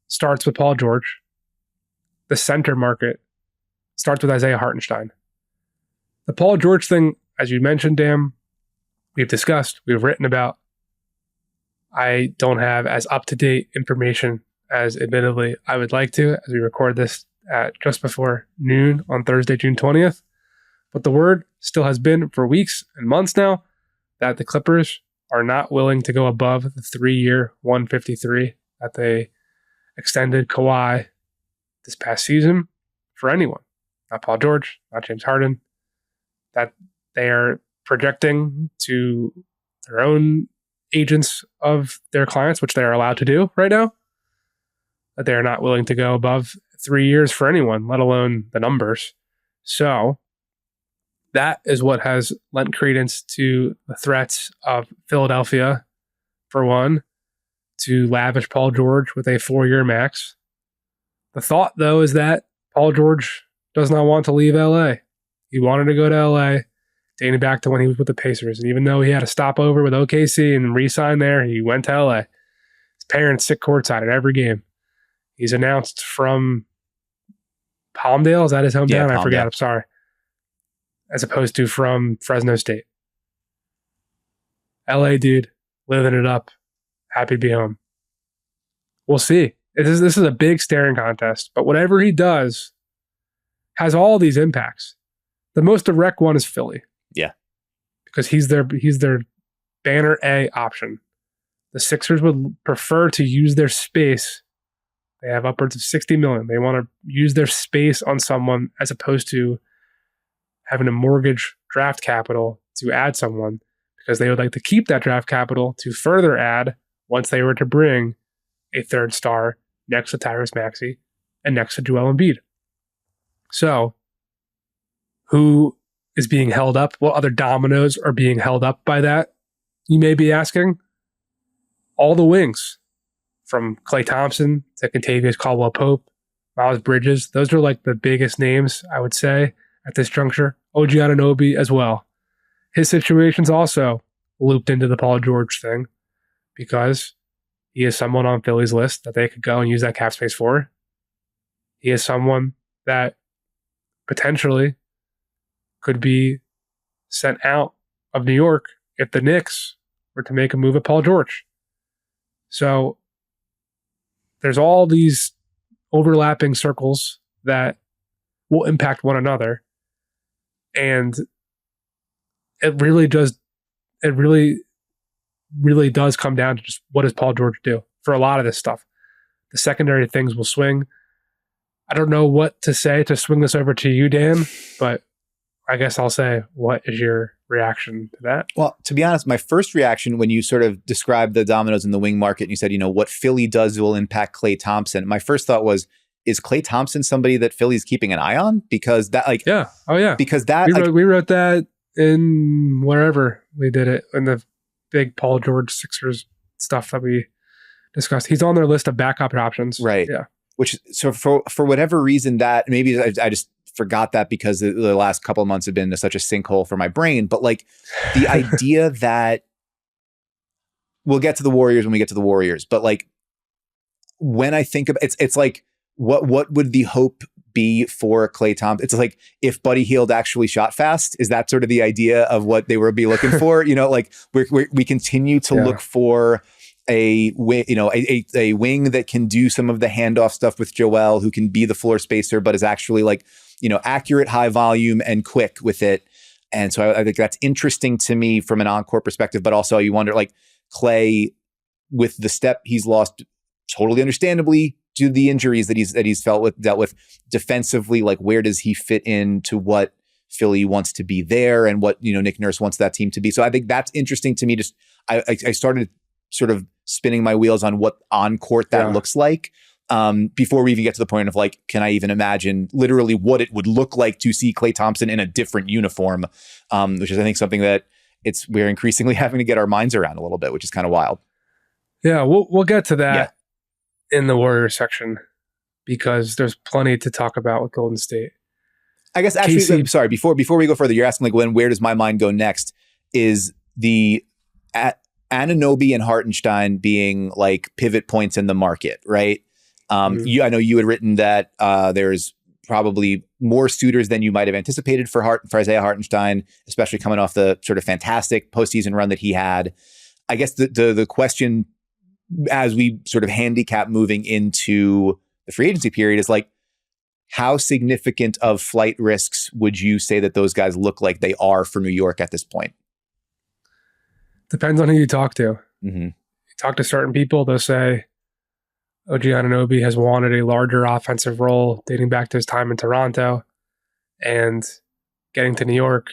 starts with Paul George. The center market starts with Isaiah Hartenstein. The Paul George thing, as you mentioned, Dan, we've discussed, we've written about. I don't have as up-to-date information as admittedly I would like to, as we record this at just before noon on Thursday, June 20th. But the word still has been for weeks and months now that the Clippers are not willing to go above the 3-year $153 that they extended Kawhi this past season for anyone. Not Paul George, not James Harden. That they are projecting to their own agents of their clients, which they are allowed to do right now, that they are not willing to go above 3 years for anyone, let alone the numbers. So that is what has lent credence to the threats of Philadelphia, for one, to lavish Paul George with a 4-year max. The thought, though, is that Paul George does not want to leave LA. He wanted to go to LA dating back to when he was with the Pacers. And even though he had a stopover with OKC and re-sign there, he went to LA. His parents sit courtside at every game. He's announced from Palmdale. Is that his hometown?
Yeah,
I forget. I'm sorry. As opposed to from Fresno State. LA dude, living it up. Happy to be home. We'll see. This is a big staring contest, but whatever he does has all these impacts. The most direct one is Philly.
Yeah.
Because he's their banner A option. The Sixers would prefer to use their space. They have upwards of $60 million. They want to use their space on someone as opposed to having a mortgage draft capital to add someone, because they would like to keep that draft capital to further add once they were to bring a third star next to Tyrese Maxey and next to Joel Embiid. So, who is being held up? What other dominoes are being held up by that? You may be asking. All the wings, from Klay Thompson to Kentavious Caldwell-Pope, Miles Bridges. Those are like the biggest names, I would say, at this juncture. OG Anunoby as well. His situation's also looped into the Paul George thing because he is someone on Philly's list that they could go and use that cap space for. He is someone that potentially could be sent out of New York if the Knicks were to make a move at Paul George. So there's all these overlapping circles that will impact one another. And it really does come down to just what does Paul George do for a lot of this stuff. The secondary things will swing. I don't know what to say to swing this over to you, Dan, but I guess I'll say, what is your reaction to that?
Well, to be honest, my first reaction when you sort of described the dominoes in the wing market and you said, what Philly does will impact Klay Thompson. My first thought was, is Klay Thompson somebody that Philly's keeping an eye on? Because that because that
we wrote that in wherever we did it in the big Paul George Sixers stuff that we discussed. He's on their list of backup options.
Right.
Yeah.
Which, so for whatever reason that maybe I just forgot that because the last couple of months have been such a sinkhole for my brain. But like the idea that we'll get to the Warriors when we get to the Warriors, but like when I think of it's like what would the hope be for Klay Thompson? It's like if Buddy Hield actually shot fast, is that sort of the idea of what they would be looking for? Like we continue to look for a wing that can do some of the handoff stuff with Joel, who can be the floor spacer, but is actually like, accurate, high volume and quick with it. And so I think that's interesting to me from an on-court perspective, but also you wonder like Klay with the step he's lost totally understandably due to the injuries that he's dealt with defensively, like where does he fit into what Philly wants to be there and what, Nick Nurse wants that team to be. So I think that's interesting to me. Just, I started sort of spinning my wheels on what on court that looks like before we even get to the point of like, can I even imagine literally what it would look like to see Klay Thompson in a different uniform, which is I think something that we're increasingly having to get our minds around a little bit, which is kind of wild.
Yeah, we'll get to that in the Warriors section because there's plenty to talk about with Golden State.
I guess actually, sorry, before we go further, you're asking like where does my mind go next? Is the Anunoby and Hartenstein being like pivot points in the market, right? I know you had written that there's probably more suitors than you might have anticipated for Isaiah Hartenstein, especially coming off the sort of fantastic postseason run that he had. I guess the question as we sort of handicap moving into the free agency period is like, how significant of flight risks would you say that those guys look like they are for New York at this point?
Depends on who you talk to.
Mm-hmm.
You talk to certain people, they'll say OG Anunoby has wanted a larger offensive role dating back to his time in Toronto, and getting to New York,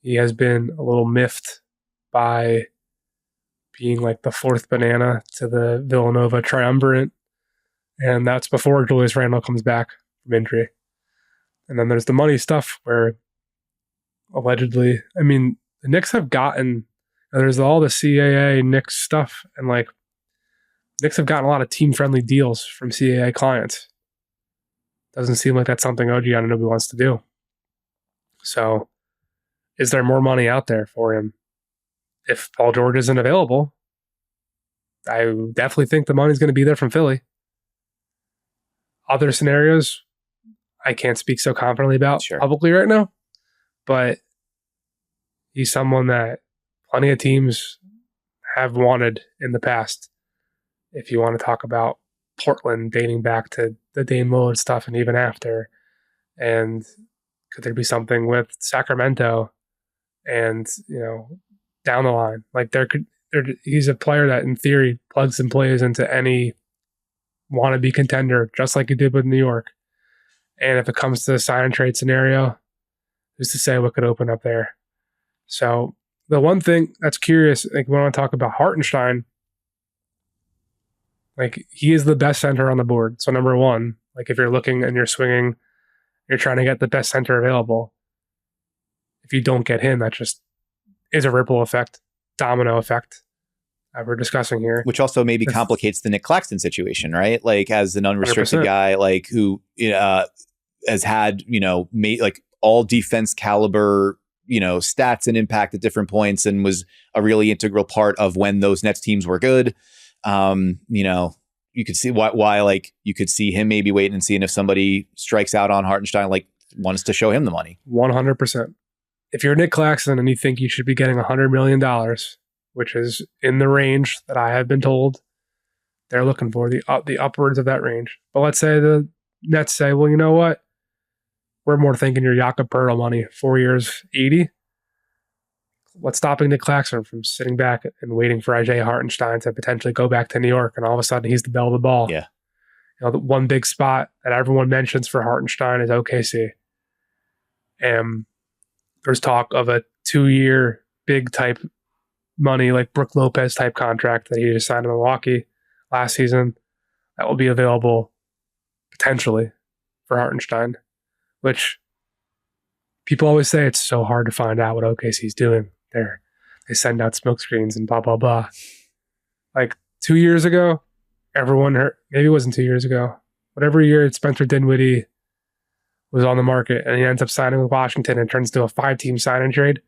he has been a little miffed by being like the fourth banana to the Villanova triumvirate. And that's before Julius Randle comes back from injury. And then there's the money stuff where allegedly, the Knicks have gotten, there's all the CAA Knicks stuff, and like Knicks have gotten a lot of team-friendly deals from CAA clients. Doesn't seem like that's something OG Anunoby wants to do. So is there more money out there for him? If Paul George isn't available, I definitely think the money's going to be there from Philly. Other scenarios, I can't speak so confidently about publicly right now, but he's someone that plenty of teams have wanted in the past. If you want to talk about Portland dating back to the Dame Lillard stuff and even after, and could there be something with Sacramento and, down the line? Like he's a player that in theory plugs and plays into any wannabe contender, just like he did with New York. And if it comes to the sign and trade scenario, who's to say what could open up there? So the one thing that's curious, like when I talk about Hartenstein, Like, he is the best center on the board. So number one, like if you're looking and you're swinging, you're trying to get the best center available. If you don't get him, that just is a ripple effect, domino effect that we're discussing here.
Which also maybe complicates the Nick Claxton situation, right? Like as an unrestricted
100%.
guy, like who has had, like all defense caliber, stats and impact at different points and was a really integral part of when those Nets teams were good. You could see why like you could see him maybe waiting and seeing if somebody strikes out on Hartenstein, like wants to show him the money.
100%. If you're Nick Claxton and you think you should be getting $100 million, which is in the range that I have been told they're looking for, the upwards of that range. But let's say the Nets say, well, you know what? We're more thinking your Jakob Poeltl money, 4 years, 80. What's stopping Nick Claxton from sitting back and waiting for IJ Hartenstein to potentially go back to New York, and all of a sudden he's the belle of the ball?
Yeah.
The one big spot that everyone mentions for Hartenstein is OKC. And there's talk of a 2-year big type money, like Brook Lopez type contract that he just signed in Milwaukee last season that will be available potentially for Hartenstein, which people always say it's so hard to find out what OKC's doing. They send out smoke screens and blah, blah, blah. Like 2 years ago, everyone heard, maybe it wasn't 2 years ago, whatever year Spencer Dinwiddie was on the market and he ends up signing with Washington and turns into a 5-team sign and trade.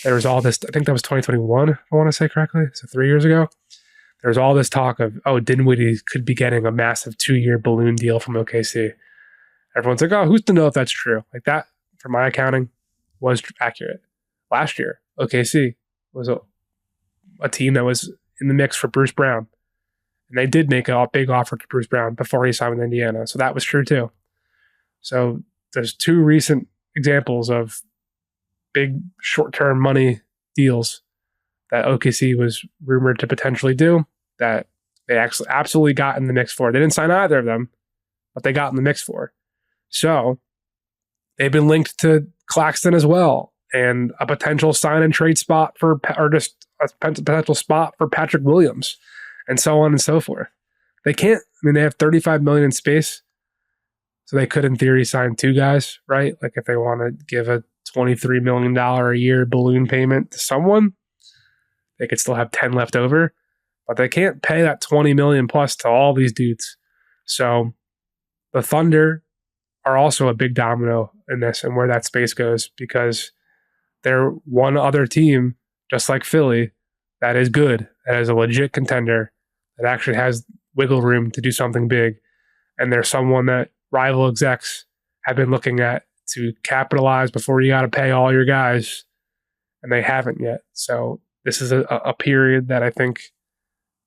There was all this, I think that was 2021, if I want to say correctly. So 3 years ago, there was all this talk of, Dinwiddie could be getting a massive 2-year balloon deal from OKC. Everyone's like, who's to know if that's true? Like that, for my accounting, was accurate. Last year, OKC was a team that was in the mix for Bruce Brown. And they did make a big offer to Bruce Brown before he signed with Indiana. So that was true too. So there's 2 recent examples of big short-term money deals that OKC was rumored to potentially do that they actually absolutely got in the mix for. They didn't sign either of them, but they got in the mix for. So they've been linked to Claxton as well, and a potential sign and trade spot or just a potential spot for Patrick Williams, and so on and so forth. They can't, they have $35 million in space, so they could in theory sign 2 guys, right? Like if they want to give a $23 million a year balloon payment to someone, they could still have 10 left over, but they can't pay that 20 million plus to all these dudes. So the Thunder are also a big domino in this and where that space goes, because they're one other team, just like Philly, that is good, that is a legit contender, that actually has wiggle room to do something big. And there's someone that rival execs have been looking at to capitalize before you got to pay all your guys, and they haven't yet. So this is a period that I think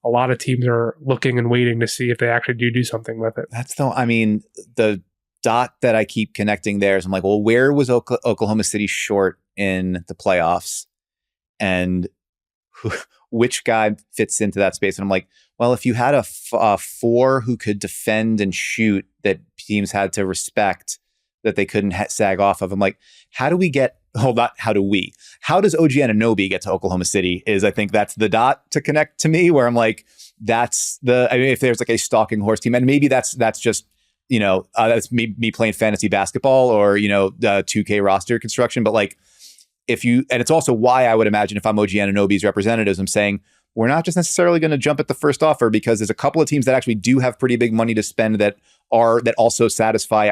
a lot of teams are looking and waiting to see if they actually do something with it.
That's the dot that I keep connecting there is I'm like, well, where was Oklahoma City short in the playoffs, and which guy fits into that space? And I'm like, well, if you had a 4 who could defend and shoot that teams had to respect, that they couldn't sag off of. I'm like, how does OG Anunoby get to Oklahoma City? I think that's the dot to connect to me, where I'm like, if there's like a stalking horse team, and maybe that's just, that's me playing fantasy basketball or, 2K roster construction. But like, and it's also why I would imagine if I'm OG Anunoby's representatives, I'm saying, we're not just necessarily going to jump at the first offer, because there's a couple of teams that actually do have pretty big money to spend that also satisfy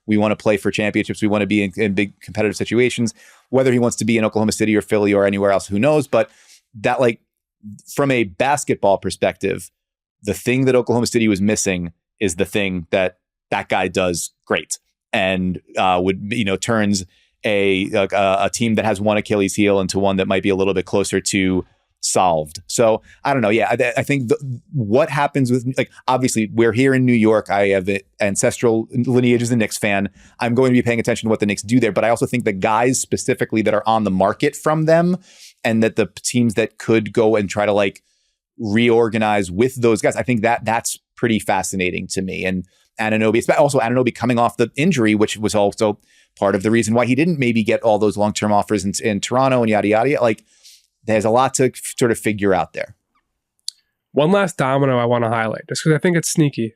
we want to play for championships. We want to be in big competitive situations, whether he wants to be in Oklahoma City or Philly or anywhere else, who knows? But that, like, from a basketball perspective, the thing that Oklahoma City was missing is the thing that guy does great, and turns a team that has one Achilles heel into one that might be a little bit closer to solved. So I don't know. Yeah, I think what happens with, like, obviously we're here in New York. I have an ancestral lineage as a Knicks fan. I'm going to be paying attention to what the Knicks do there. But I also think the guys specifically that are on the market from them, and that the teams that could go and try to like reorganize with those guys, I think that's pretty fascinating to me. And Anunoby coming off the injury, which was also part of the reason why he didn't maybe get all those long-term offers in Toronto and yada, yada, yada. Like, there's a lot to sort of figure out there.
One last domino I want to highlight, just because I think it's sneaky.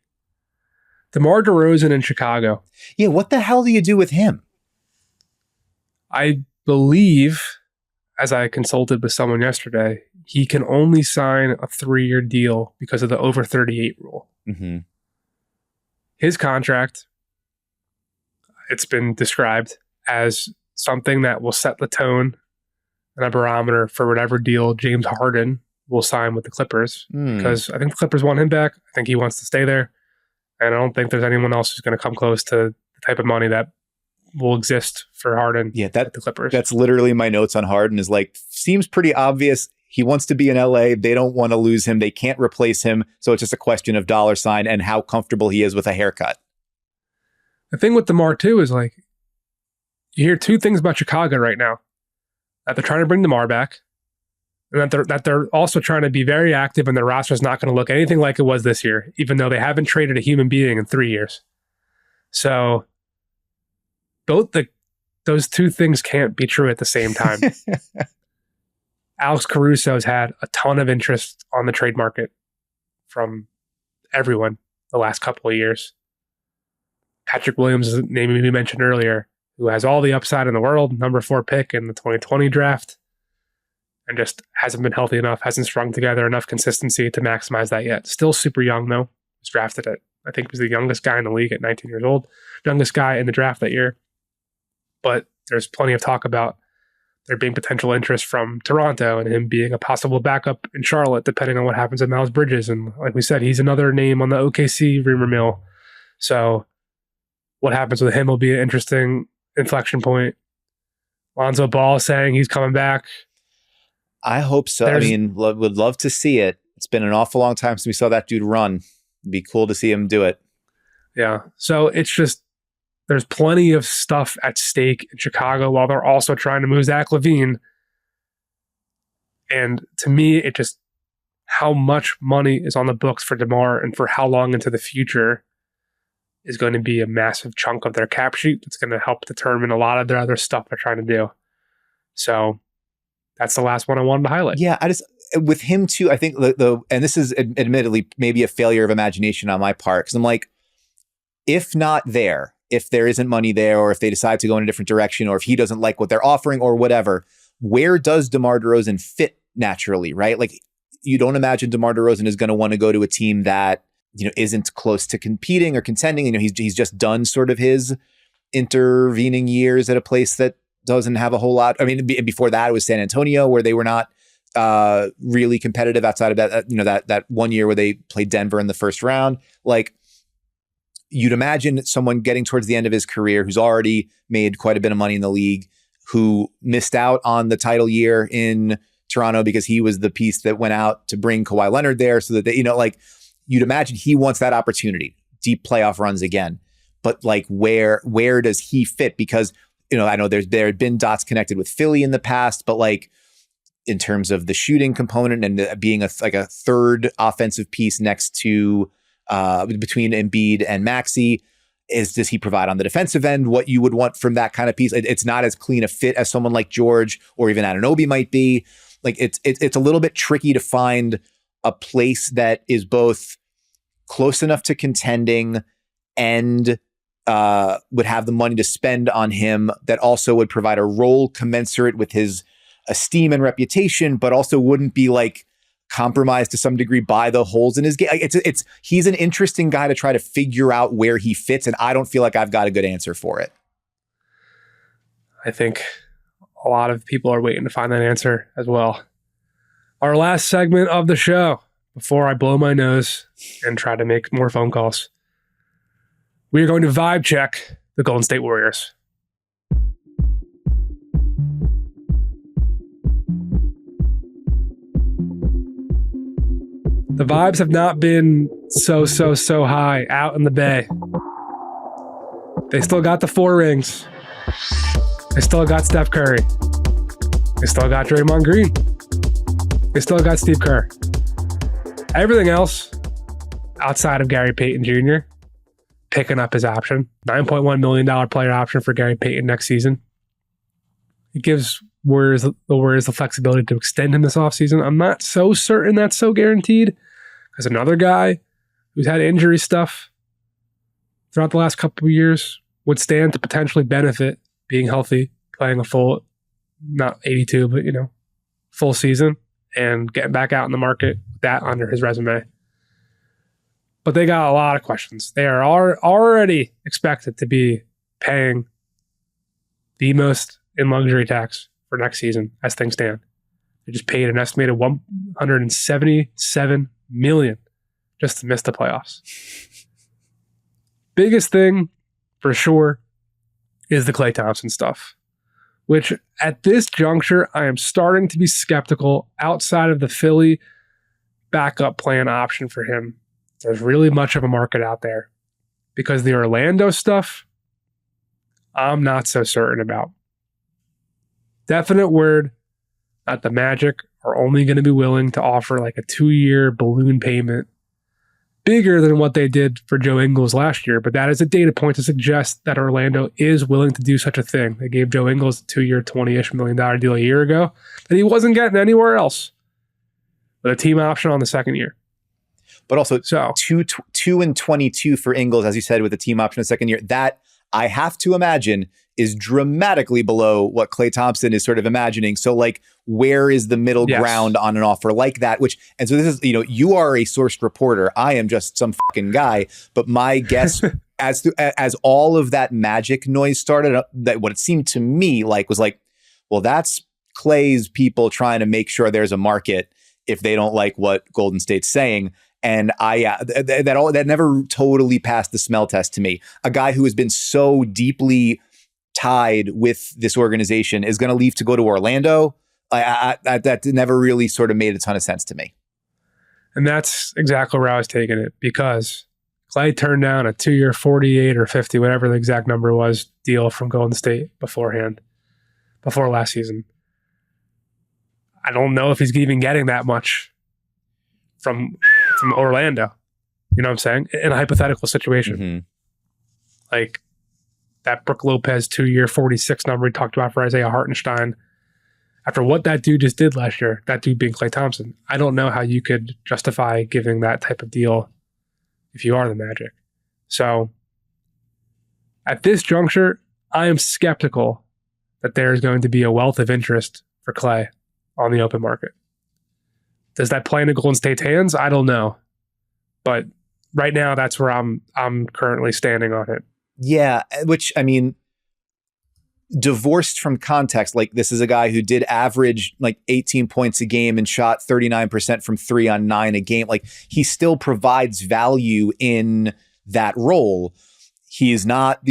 DeMar DeRozan in Chicago.
Yeah, what the hell do you do with him?
I believe, as I consulted with someone yesterday, he can only sign a 3-year deal because of the over 38 rule.
Mm-hmm.
His contract, it's been described as something that will set the tone and a barometer for whatever deal James Harden will sign with the Clippers. Because I think the Clippers want him back. I think he wants to stay there. And I don't think there's anyone else who's going to come close to the type of money that will exist for Harden at the Clippers.
That's literally my notes on Harden is like, seems pretty obvious. He wants to be in LA. They don't want to lose him. They can't replace him. So it's just a question of dollar sign and how comfortable he is with a haircut.
The thing with DeMar too is like, you hear two things about Chicago right now. That they're trying to bring DeMar back. And that they're also trying to be very active, and their roster is not going to look anything like it was this year, even though they haven't traded a human being in 3 years. So those two things can't be true at the same time. Alex Caruso's had a ton of interest on the trade market from everyone the last couple of years. Patrick Williams is a name we mentioned earlier, who has all the upside in the world, number 4 pick in the 2020 draft. And just hasn't been healthy enough, hasn't strung together enough consistency to maximize that yet. Still super young, though. Was drafted at, I think, was the youngest guy in the league at 19 years old. Youngest guy in the draft that year. But there's plenty of talk about there being potential interest from Toronto and him being a possible backup in Charlotte, depending on what happens with Miles Bridges. And like we said, he's another name on the OKC rumor mill. So what happens with him will be an interesting inflection point. Lonzo Ball saying he's coming back.
I hope so. I mean, would love to see it. It's been an awful long time since we saw that dude run. It'd be cool to see him do it.
Yeah. So it's just, there's plenty of stuff at stake in Chicago while they're also trying to move Zach LaVine. And to me, it just, how much money is on the books for DeMar and for how long into the future is going to be a massive chunk of their cap sheet. It's going to help determine a lot of their other stuff they're trying to do. So that's the last one I wanted to highlight.
Yeah, with him too, I think and this is admittedly maybe a failure of imagination on my part, because I'm like, if there isn't money there, or if they decide to go in a different direction, or if he doesn't like what they're offering or whatever, where does DeMar DeRozan fit naturally, right? Like, you don't imagine DeMar DeRozan is going to want to go to a team that, you know, isn't close to competing or contending. You know, he's just done sort of his intervening years at a place that doesn't have a whole lot. I mean, before that, it was San Antonio, where they were not really competitive outside of that, that 1 year where they played Denver in the first round. Like, you'd imagine someone getting towards the end of his career who's already made quite a bit of money in the league, who missed out on the title year in Toronto because he was the piece that went out to bring Kawhi Leonard there, so that they, you'd imagine he wants that opportunity, deep playoff runs again. But like, where does he fit? Because, I know there had been dots connected with Philly in the past, but like, in terms of the shooting component and being a third offensive piece next to between Embiid and Maxey, does he provide on the defensive end what you would want from that kind of piece? It's not as clean a fit as someone like George or even Anunoby might be. Like, it's a little bit tricky to find a place that is both close enough to contending and would have the money to spend on him, that also would provide a role commensurate with his esteem and reputation, but also wouldn't be like compromised to some degree by the holes in his game. He's an interesting guy to try to figure out where he fits, and I don't feel like I've got a good answer for it.
I think a lot of people are waiting to find that answer as well. Our last segment of the show, before I blow my nose and try to make more phone calls, we are going to vibe check the Golden State Warriors. The vibes have not been so high out in the Bay. They still got the 4 rings. They still got Steph Curry. They still got Draymond Green. They still got Steve Kerr. Everything else outside of Gary Payton Jr. picking up his option, $9.1 million player option for Gary Payton next season. It gives the Warriors the flexibility to extend him this offseason. I'm not so certain that's so guaranteed, Because another guy who's had injury stuff throughout the last couple of years would stand to potentially benefit being healthy, playing a full, not 82, but full season and getting back out in the market with that under his resume. But they got a lot of questions. They are already expected to be paying the most in luxury tax for next season as things stand. They just paid an estimated $177 million just to miss the playoffs. Biggest thing for sure is the Klay Thompson stuff, which at this juncture, I am starting to be skeptical outside of the Philly backup plan option for him. There's really much of a market out there because the Orlando stuff, I'm not so certain about. Definite word that the Magic are only going to be willing to offer like a 2-year balloon payment bigger than what they did for Joe Ingles last year. But that is a data point to suggest that Orlando is willing to do such a thing. They gave Joe Ingles a 2-year, $20-ish million deal a year ago that he wasn't getting anywhere else with a team option on the second year.
But also 2 and 22 for Ingles, as you said, with a team option in the second year. That I have to imagine is dramatically below what Klay Thompson is sort of imagining. So like, where is the middle ground on an offer like that? And so this is, you are a sourced reporter. I am just some fucking guy. But my guess as all of that Magic noise started, that what it seemed to me like was like, well, that's Klay's people trying to make sure there's a market if they don't like what Golden State's saying. And that never totally passed the smell test to me. A guy who has been so deeply tied with this organization is going to leave to go to Orlando. That never really sort of made a ton of sense to me.
And that's exactly where I was taking it, because Klay turned down a 2-year 48 or 50, whatever the exact number was, deal from Golden State before last season. I don't know if he's even getting that much from Orlando. You know what I'm saying? In a hypothetical situation.
Mm-hmm.
Like that Brook Lopez 2-year 46 number we talked about for Isaiah Hartenstein. After what that dude just did last year, that dude being Klay Thompson, I don't know how you could justify giving that type of deal if you are the Magic. So at this juncture, I am skeptical that there is going to be a wealth of interest for Klay on the open market. Does that play into Golden State's hands? I don't know. But right now, that's where I'm currently standing on it.
Yeah, which, I mean, divorced from context, like this is a guy who did average like 18 points a game and shot 39% from 3 on 9 a game. Like he still provides value in that role. He is not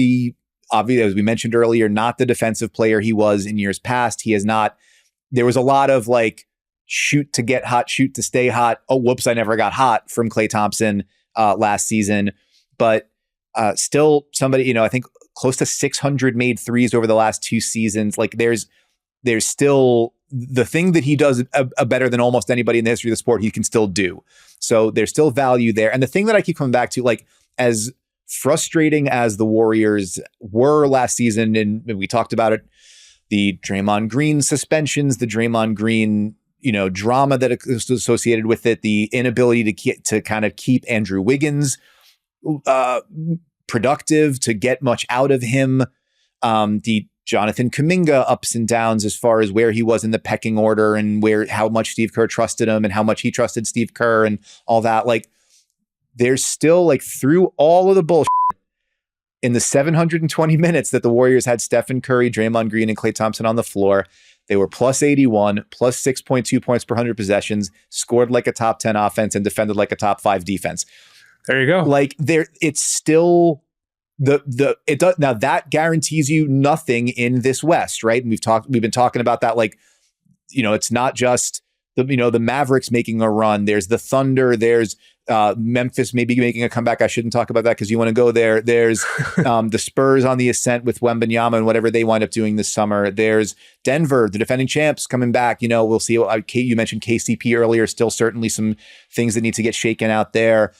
obviously, as we mentioned earlier, not the defensive player he was in years past. He is not, there was a lot of like, shoot to get hot, shoot to stay hot. Oh, whoops, I never got hot from Klay Thompson last season. But still somebody, I think close to 600 made threes over the last 2 seasons. Like there's still the thing that he does a better than almost anybody in the history of the sport, he can still do. So there's still value there. And the thing that I keep coming back to, like as frustrating as the Warriors were last season, and we talked about it, the Draymond Green suspensions, the Draymond Green drama that is associated with it, the inability to kind of keep Andrew Wiggins productive, to get much out of him, the Jonathan Kuminga ups and downs as far as where he was in the pecking order and how much Steve Kerr trusted him and how much he trusted Steve Kerr and all that. Like there's still, like, through all of the bullshit in the 720 minutes that the Warriors had Stephen Curry, Draymond Green, and Klay Thompson on the floor, they were plus 81, plus 6.2 points per 100 possessions, scored like a top 10 offense, and defended like a top 5 defense.
There you go.
Like it's still it does now. That guarantees you nothing in this West, right? And we've been talking about that. Like, it's not just the Mavericks making a run. There's the Thunder. There's Memphis maybe making a comeback. I shouldn't talk about that because you want to go there. There's the Spurs on the ascent with Wembanyama and whatever they wind up doing this summer. There's Denver, the defending champs, coming back. We'll see. You mentioned KCP earlier. Still certainly some things that need to get shaken out there.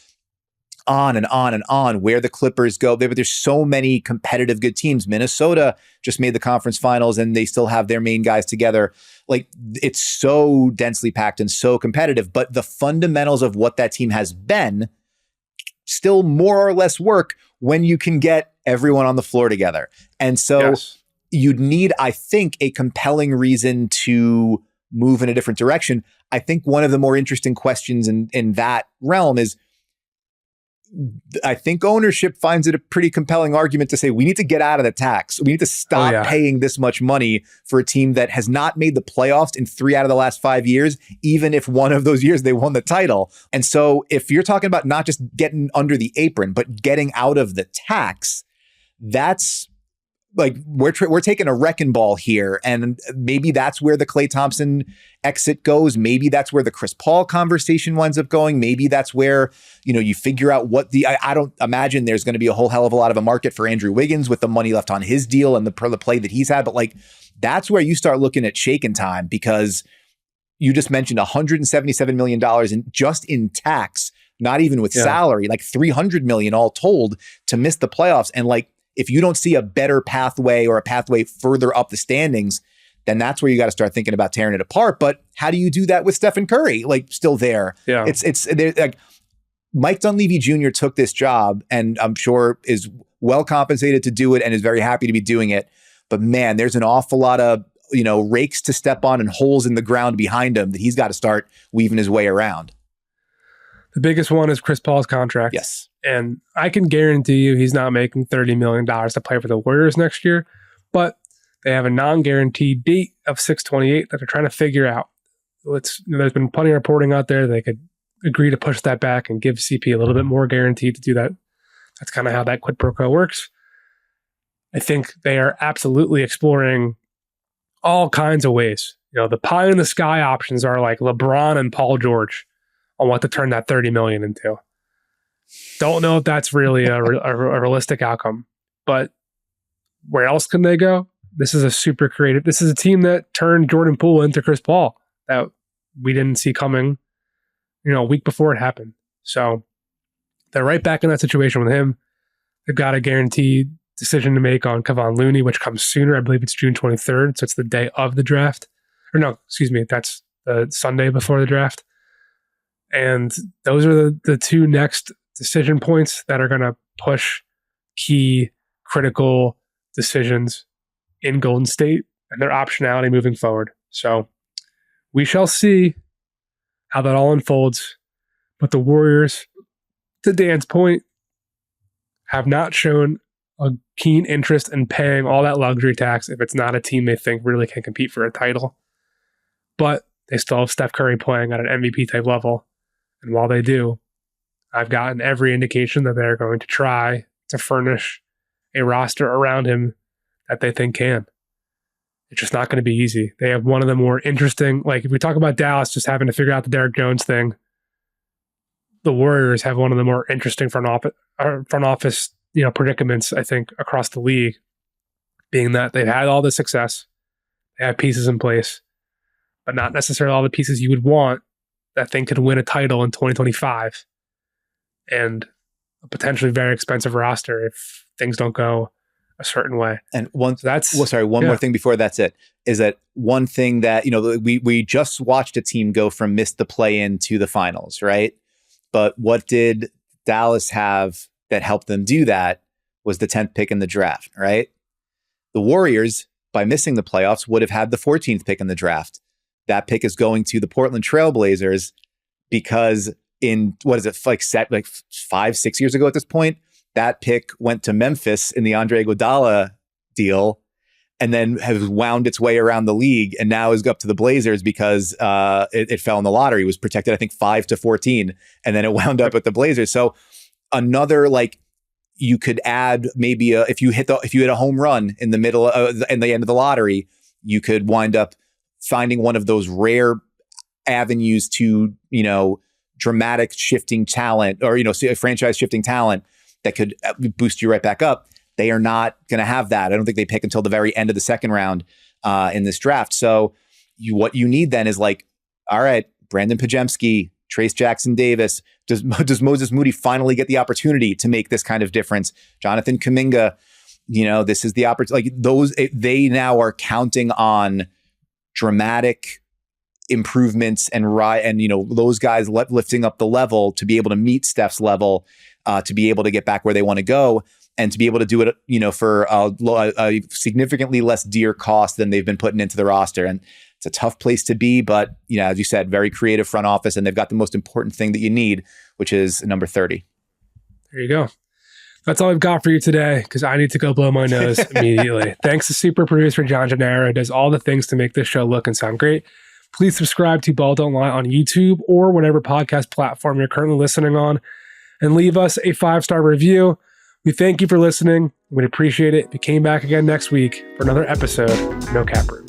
on and on and on where the Clippers go. There's so many competitive good teams. Minnesota just made the conference finals and they still have their main guys together. Like, it's so densely packed and so competitive, but the fundamentals of what that team has been still more or less work when you can get everyone on the floor together. And so you'd need, I think, a compelling reason to move in a different direction. I think one of the more interesting questions in that realm is, I think ownership finds it a pretty compelling argument to say, we need to get out of the tax. We need to stop paying this much money for a team that has not made the playoffs in 3 out of the last 5 years, even if one of those years they won the title. And so if you're talking about not just getting under the apron, but getting out of the tax, that's like, we're taking a wrecking ball here. And maybe that's where the Klay Thompson exit goes. Maybe that's where the Chris Paul conversation winds up going. Maybe that's where, you figure out what I don't imagine there's going to be a whole hell of a lot of a market for Andrew Wiggins with the money left on his deal and the play that he's had. But like, that's where you start looking at shaking time, because you just mentioned $177 million just in tax, not even with salary, like $300 million all told to miss the playoffs. And like, if you don't see a better pathway or a pathway further up the standings, then that's where you got to start thinking about tearing it apart. But how do you do that with Stephen Curry, like, still there? Yeah, it's like Mike Dunleavy Jr. took this job, and I'm sure is well compensated to do it, and is very happy to be doing it. But man, there's an awful lot of rakes to step on and holes in the ground behind him that he's got to start weaving his way around.
The biggest one is Chris Paul's contract.
Yes.
And I can guarantee you he's not making $30 million to play for the Warriors next year, but they have a non-guaranteed date of 6/28 that they're trying to figure out. There's been plenty of reporting out there. They could agree to push that back and give CP a little bit more guaranteed to do that. That's kind of how that quid pro quo works. I think they are absolutely exploring all kinds of ways. The pie in the sky options are like LeBron and Paul George on what to turn that $30 million into. Don't know if that's really a realistic outcome, but where else can they go? This is a super creative. This is a team that turned Jordan Poole into Chris Paul that we didn't see coming, a week before it happened. So they're right back in that situation with him. They've got a guaranteed decision to make on Kevon Looney, which comes sooner. I believe it's June 23rd. So it's the day of the draft. Or no, excuse me. That's the Sunday before the draft. And those are the two next decision points that are going to push key critical decisions in Golden State and their optionality moving forward. So we shall see how that all unfolds. But the Warriors, to Dan's point, have not shown a keen interest in paying all that luxury tax if it's not a team they think really can compete for a title. But they still have Steph Curry playing at an MVP type level. And while they do, I've gotten every indication that they're going to try to furnish a roster around him that they think can. It's just not going to be easy. They have one of the more interesting, like if we talk about Dallas just having to figure out the Derrick Jones thing, the Warriors have one of the more interesting front office predicaments, I think, across the league, being that they've had all the success, they have pieces in place, but not necessarily all the pieces you would want that thing could win a title in 2025, and a potentially very expensive roster if things don't go a certain way.
And one more thing before that's it, is that one thing that, we just watched a team go from missed the play-in to the finals, right? But what did Dallas have that helped them do that was the 10th pick in the draft, right? The Warriors, by missing the playoffs, would have had the 14th pick in the draft. That pick is going to the Portland Trailblazers because in, 5-6 years ago at this point, that pick went to Memphis in the Andre Iguodala deal, and then has wound its way around the league, and now is up to the Blazers because it fell in the lottery. It was protected, I think, 5-14, and then it wound up with the Blazers. So another, you could add maybe if you hit a home run in the middle in the end of the lottery, you could wind up finding one of those rare avenues to, dramatic shifting talent, or, franchise shifting talent that could boost you right back up. They are not going to have that. I don't think they pick until the very end of the second round in this draft. So what you need then is all right, Brandon Pajemski, Trace Jackson Davis. Does Moses Moody finally get the opportunity to make this kind of difference? Jonathan Kuminga, this is the opportunity. Like they now are counting on dramatic improvements and those guys lifting up the level to be able to meet Steph's level, to be able to get back where they want to go, and to be able to do it, for a significantly less dear cost than they've been putting into the roster. And it's a tough place to be, but as you said, very creative front office, and they've got the most important thing that you need, which is number 30.
There you go. That's all I've got for you today, because I need to go blow my nose immediately. Thanks to super producer John Gennaro, who does all the things to make this show look and sound great. Please subscribe to Ball Don't Lie on YouTube or whatever podcast platform you're currently listening on, and leave us a 5-star review. We thank you for listening. We'd appreciate it if you came back again next week for another episode of No Cap Room.